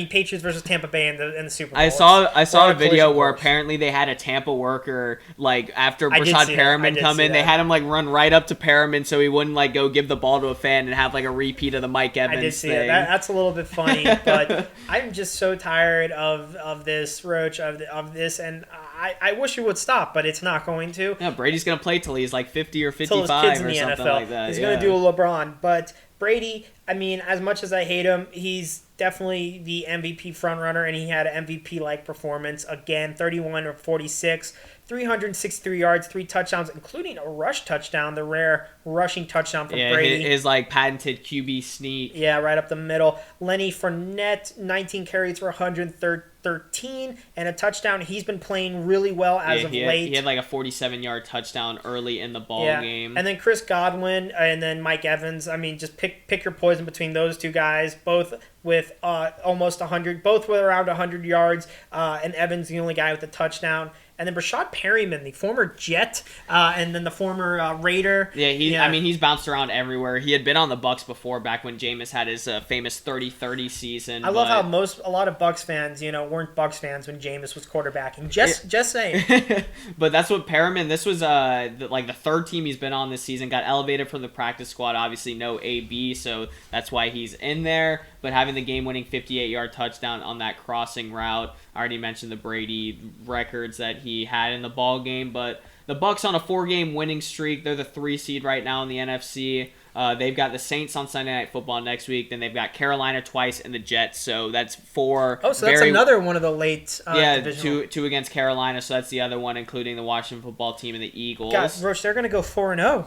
the Super Bowl. I saw a video where apparently they had a Tampa worker, after Brashad Perriman come in, they had him run right up to Perriman so he wouldn't go give the ball to a fan and have a repeat of the Mike Evans I did see thing. That's a little bit funny, but I'm just so tired of this, Roach, of this, and I wish it would stop, but it's not going to. Yeah, Brady's going to play till he's 50 or 55 or something NFL. like that. He's going to do a LeBron, but Brady, I mean, as much as I hate him, he's definitely the MVP frontrunner, and he had an MVP-like performance. Again, 31 or 46, 363 yards, 3 touchdowns, including a rush touchdown, the rare rushing touchdown for Brady. His patented QB sneak. Yeah, right up the middle. Lenny Fournette, 19 carries for 113 and a touchdown. He's been playing really well as of late. He had a 47-yard touchdown early in the ball game. And then Chris Godwin and then Mike Evans. I mean, just pick your poison between those two guys, both with almost 100, both with around 100 yards, and Evans the only guy with a touchdown. And then Rashad Perryman, the former Jet, and then the former Raider. Yeah, I mean, he's bounced around everywhere. He had been on the Bucs before, back when Jameis had his famous 30-30 season. I love how a lot of Bucs fans, weren't Bucs fans when Jameis was quarterbacking. Just saying. But that's what Perriman. This was the third team he's been on this season. Got elevated from the practice squad. Obviously, no AB, so that's why he's in there. But having the game-winning 58-yard touchdown on that crossing route. I already mentioned the Brady records that he had in the ball game. But the Bucs on a 4-game winning streak. They're the 3 seed right now in the NFC. They've got the Saints on Sunday Night Football next week. Then they've got Carolina twice and the Jets. So that's 4. Oh, so that's another one of the late divisional. 2 against Carolina. So that's the other one, including the Washington Football Team and the Eagles. God, Roach, they're going to go 4-0.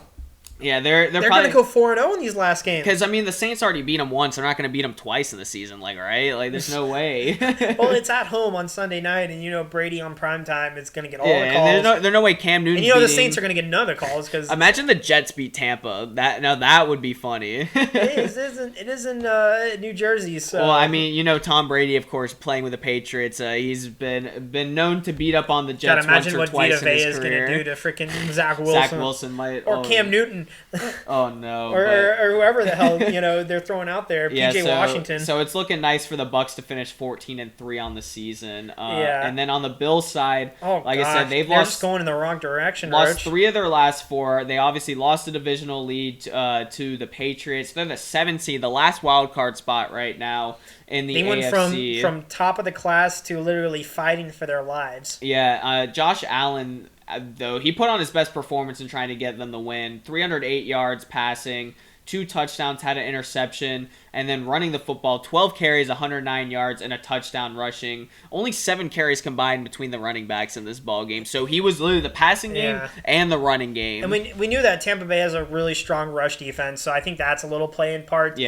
Yeah, they're going to go 4-0 in these last games. Because, I mean, the Saints already beat them once. They're not going to beat them twice in the season, right? There's no way. Well, it's at home on Sunday night, and, Brady on primetime is going to get all the calls. And there's no way Cam Newton's and, the Saints are going to get none of the calls. Cause imagine the Jets beat Tampa. That would be funny. It is in New Jersey, so... Well, I mean, Tom Brady, of course, playing with the Patriots. He's been known to beat up on the Jets once or twice in his career. Imagine what Vita Vea is going to do to freaking Zach Wilson. Zach Wilson might... Or Cam Newton. Oh, no. Or whoever the hell, they're throwing out there. PJ Washington. So it's looking nice for the Bucs to finish 14-3 on the season. And then on the Bills side, I said, they're just going in the wrong direction. Lost 3 of their last 4. They obviously lost a divisional lead to the Patriots. They're the 7th seed, the last wild card spot right now in the AFC. They went from top of the class to literally fighting for their lives. Yeah, Josh Allen, though, he put on his best performance in trying to get them the win. 308 yards passing, 2 touchdowns, had an interception, and then running the football, 12 carries, 109 yards, and a touchdown rushing. Only 7 carries combined between the running backs in this ball game. So he was literally the passing game and the running game. And we knew that Tampa Bay has a really strong rush defense, so I think that's a little play in part to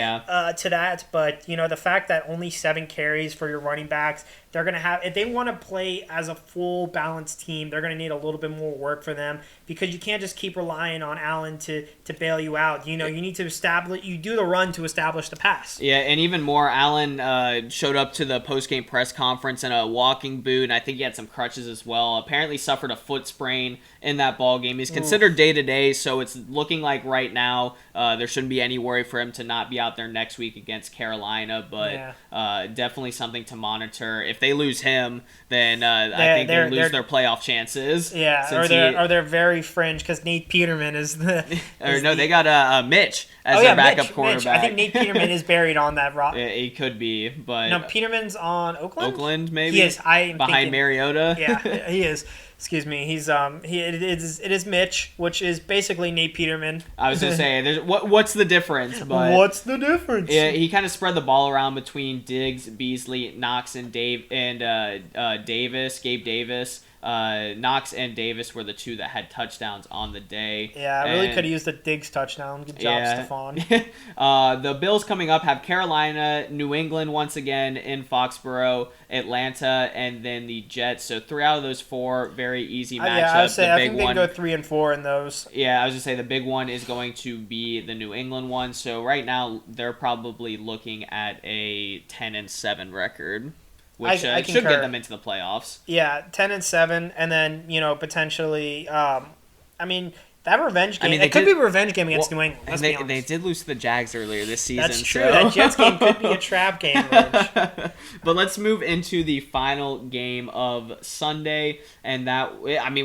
that. But, the fact that only 7 carries for your running backs, they're going to have, if they want to play as a full balanced team, they're going to need a little bit more work for them, because you can't just keep relying on Allen to bail you out. You need to do the run to establish the pass. Yeah, and even more, Allen showed up to the post-game press conference in a walking boot, and I think he had some crutches as well. Apparently suffered a foot sprain in that ball game. He's considered day-to-day, so it's looking like right now there shouldn't be any worry for him to not be out there next week against Carolina, but definitely something to monitor. If they lose him, then I think they lose their playoff chances. Yeah, or they're very fringe, because Nate Peterman is the... they got Mitch as their backup quarterback. I think Nate Peterman is buried on that rock. Yeah, he could be, but... No, Peterman's on Oakland? Oakland, maybe? He is. Behind Mariota? Yeah, he is. Excuse me. He's it is Mitch, which is basically Nate Peterman. I was gonna say, what's the difference? But what's the difference? Yeah, he kind of spread the ball around between Diggs, Beasley, Knox, and Gabe Davis. Knox and Davis were the 2 that had touchdowns on the day. Yeah, I really could have used the Diggs touchdown. Good job, Stephon. The Bills coming up have Carolina, New England once again in Foxborough, Atlanta, and then the Jets. So 3 out of those 4 very easy matchups. I would say I think they can go 3 and 4 in those. Yeah, I was gonna say the big one is going to be the New England one. So right now they're probably looking at a 10-7 record, which should get them into the playoffs. Yeah, 10-7, and then potentially. That revenge game. It could be a revenge game against New England. Let's be honest. They did lose to the Jags earlier this season. That's true. That Jets game could be a trap game. But let's move into the final game of Sunday, and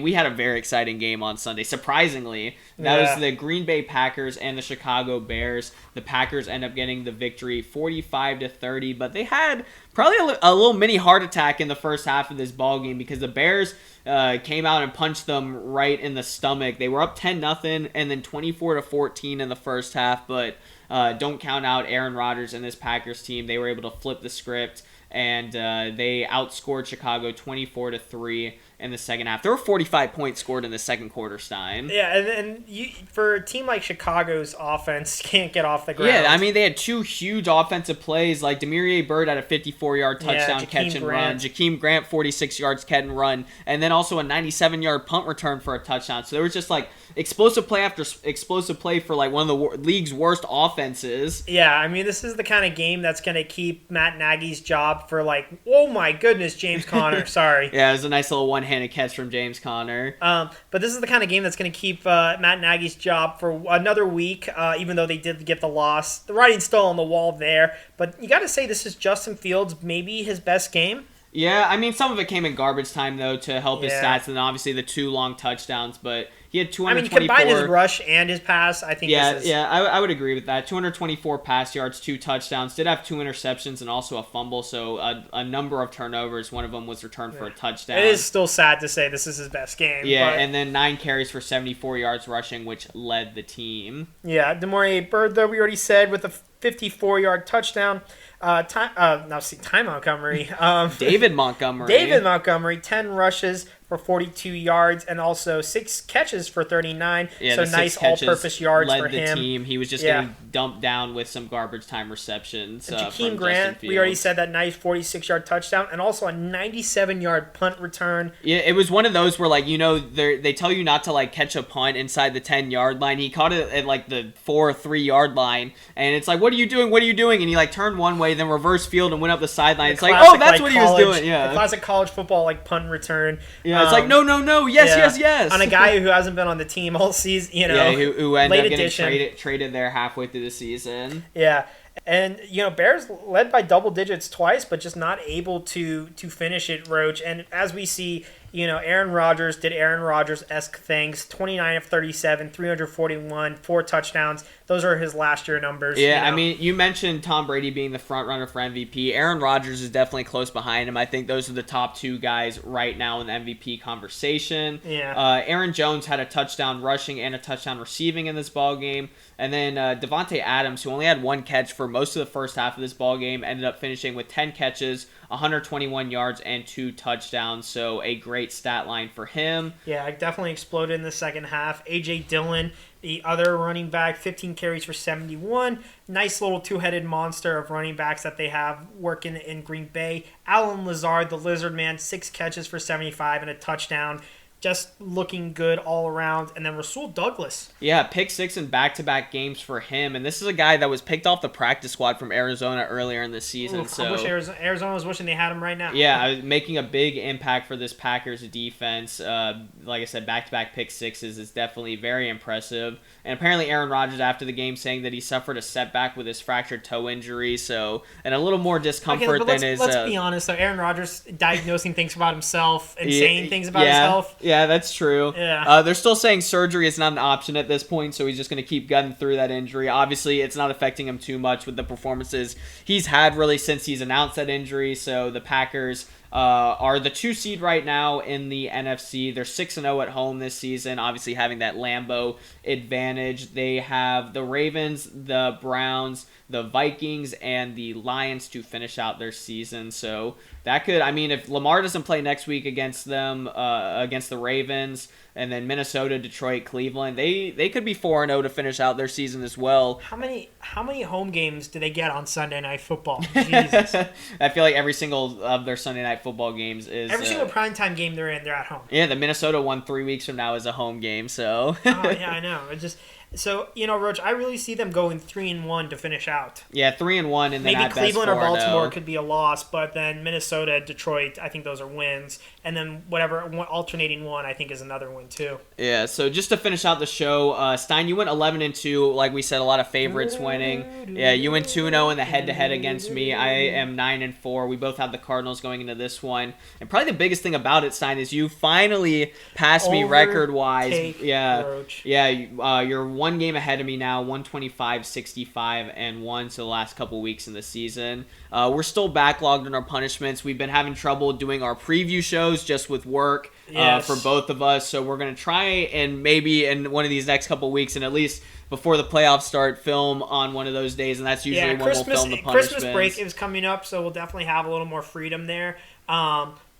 we had a very exciting game on Sunday. Surprisingly, that was the Green Bay Packers and the Chicago Bears. The Packers end up getting the victory, 45-30, but they had probably a little mini heart attack in the first half of this ball game, because the Bears came out and punched them right in the stomach. They were up 10-0 and then 24-14 in the first half, but don't count out Aaron Rodgers and this Packers team. They were able to flip the script, and they outscored Chicago 24-3 in the second half. There were 45 points scored in the second quarter, Stein. Yeah, and for a team like Chicago's offense can't get off the ground. Yeah, they had 2 huge offensive plays, like Demiria Bird had a 54-yard touchdown catch and run. Jakeem Grant, 46 yards catch and run, and then also a 97-yard punt return for a touchdown. So there was just explosive play after explosive play for like one of the league's worst offenses. Yeah, I mean, this is the kind of game that's going to keep Matt Nagy's job for like, oh my goodness, James Conner. Sorry. Yeah, it was a nice little one-handed catch from James Conner. But this is the kind of game that's going to keep Matt Nagy's job for another week, even though they did get the loss. The writing's still on the wall there. But you got to say this is Justin Fields' maybe his best game. Yeah, I mean, some of it came in garbage time, though, to help his stats, and then obviously the 2 long touchdowns, but he had 224... I mean, combine his rush and his pass, I think this is... Yeah, I would agree with that. 224 pass yards, 2 touchdowns, did have 2 interceptions and also a fumble, so a number of turnovers. One of them was returned for a touchdown. It is still sad to say this is his best game. Yeah, and then 9 carries for 74 yards rushing, which led the team. Yeah, Demore Bird, though, we already said, with a 54-yard touchdown. Ty Montgomery. David Montgomery. 10 rushes for 42 yards and also 6 catches for 39. Yeah, so nice all-purpose yards for him. Led the team. He was just getting dumped down with some garbage time receptions. And Jakeem Grant, we already said that nice 46-yard touchdown and also a 97-yard punt return. Yeah, it was one of those where, like, you know, they tell you not to, like, catch a punt inside the 10-yard line. He caught it at, like, the 4 or 3-yard line, and it's like, what are you doing? And he, like, turned one way, then reversed field and went up the sideline. It's like, oh, that's what he was doing. Yeah, the classic college football, like, punt return. Yeah, it's like, no, yes. On a guy who hasn't been on the team all season, you know. Yeah, who ended up getting traded there halfway through the season. Yeah. And, you know, Bears led by double digits twice, but just not able to finish it, Roach. And as we see, you know, Aaron Rodgers did Aaron Rodgers-esque things, 29 of 37, 341, 4 touchdowns. Those are his last year numbers. Yeah, you know? I mean, you mentioned Tom Brady being the front runner for MVP. Aaron Rodgers is definitely close behind him. I think those are the top 2 guys right now in the MVP conversation. Yeah. Aaron Jones had a touchdown rushing and a touchdown receiving in this ball game. And then Devontae Adams, who only had 1 catch for most of the first half of this ball game, ended up finishing with 10 catches, 121 yards, and 2 touchdowns. So a great stat line for him. Yeah, it definitely exploded in the second half. A.J. Dillon, the other running back, 15 carries for 71. Nice little 2-headed monster of running backs that they have working in Green Bay. Alan Lazard, the Lizard Man, 6 catches for 75 and a touchdown. Just looking good all around. And then Rasul Douglas. Yeah, pick 6 in back-to-back games for him. And this is a guy that was picked off the practice squad from Arizona earlier in the season. Oof, I wish Arizona was wishing they had him right now. Yeah, making a big impact for this Packers defense. Like I said, back-to-back pick 6s is definitely very impressive. And apparently Aaron Rodgers after the game saying that he suffered a setback with his fractured toe injury. So, and a little more discomfort than his... Let's be honest, though. Aaron Rodgers diagnosing things about himself and saying things about his health. Yeah, that's true. Yeah. They're still saying surgery is not an option at this point, so he's just going to keep gunning through that injury. Obviously, it's not affecting him too much with the performances he's had really since he's announced that injury. So the Packers are the 2 seed right now in the NFC. They're 6-0 at home this season, obviously having that Lambeau advantage. They have the Ravens, the Browns, the Vikings, and the Lions to finish out their season. So that could, I mean, if Lamar doesn't play next week against them, against the Ravens, and then Minnesota, Detroit, Cleveland, they could be 4-0 to finish out their season as well. How many home games do they get on Sunday Night Football? Jesus. I feel like every single of their Sunday Night Football games is... Every single primetime game they're in, they're at home. Yeah, the Minnesota one 3 weeks from now is a home game, so... Oh, yeah, I know. It just... So, you know, Roach, I really see them going 3-1 to finish out. Yeah, 3-1, and then maybe at Cleveland best 4-0. or Baltimore could be a loss, but then Minnesota, Detroit, I think those are wins, and then whatever alternating one, I think is another win too. Yeah. So just to finish out the show, Stein, you went 11-2. Like we said, a lot of favorites winning. Yeah, you went 2-0 in the head-to-head against me. I am 9-4. We both have the Cardinals going into this one, and probably the biggest thing about it, Stein, is you finally passed me record-wise. Yeah. Roach. Yeah. You're 1 game ahead of me now, 125, 65, and 1. So the last couple weeks in the season. We're still backlogged on our punishments. We've been having trouble doing our preview shows just with work for both of us. So we're going to try and maybe in one of these next couple weeks, and at least before the playoffs start, film on one of those days. And that's usually when we'll film the punishments. Christmas break is coming up, so we'll definitely have a little more freedom there.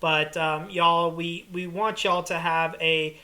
But y'all, we want y'all to have a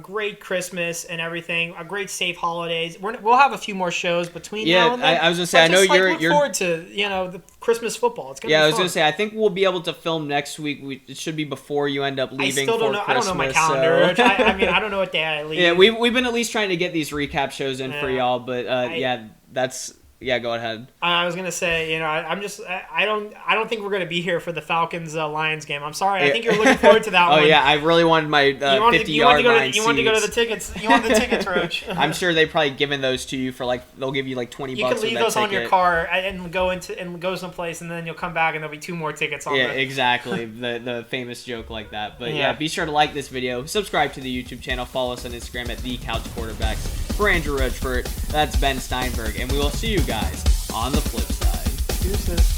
great Christmas and everything, a great safe holidays. We'll have a few more shows between now and then. I was gonna say, I know look forward to the Christmas football. It's gonna be fun. I was gonna say, I think we'll be able to film next week. It should be before you end up leaving. I don't know my calendar. So. I don't know what day I leave. Yeah, we've been at least trying to get these recap shows in for y'all, but go ahead. I was gonna say, I don't think we're gonna be here for the Falcons Lions game. I'm sorry. I think you're looking forward to that one. Oh yeah, I really wanted my 50-yard line seats. You wanted to go to the tickets. You want the tickets, Roach. I'm sure they probably given those to you for they'll give you $20. You can leave those on your car and go someplace, and then you'll come back and there'll be 2 more tickets on. Yeah, exactly. the famous joke like that. But yeah, be sure to like this video, subscribe to the YouTube channel, follow us on Instagram at The Couch Quarterbacks. For Andrew Rochford, that's Ben Steinberg, and we will see you guys on the flip side. Deuces.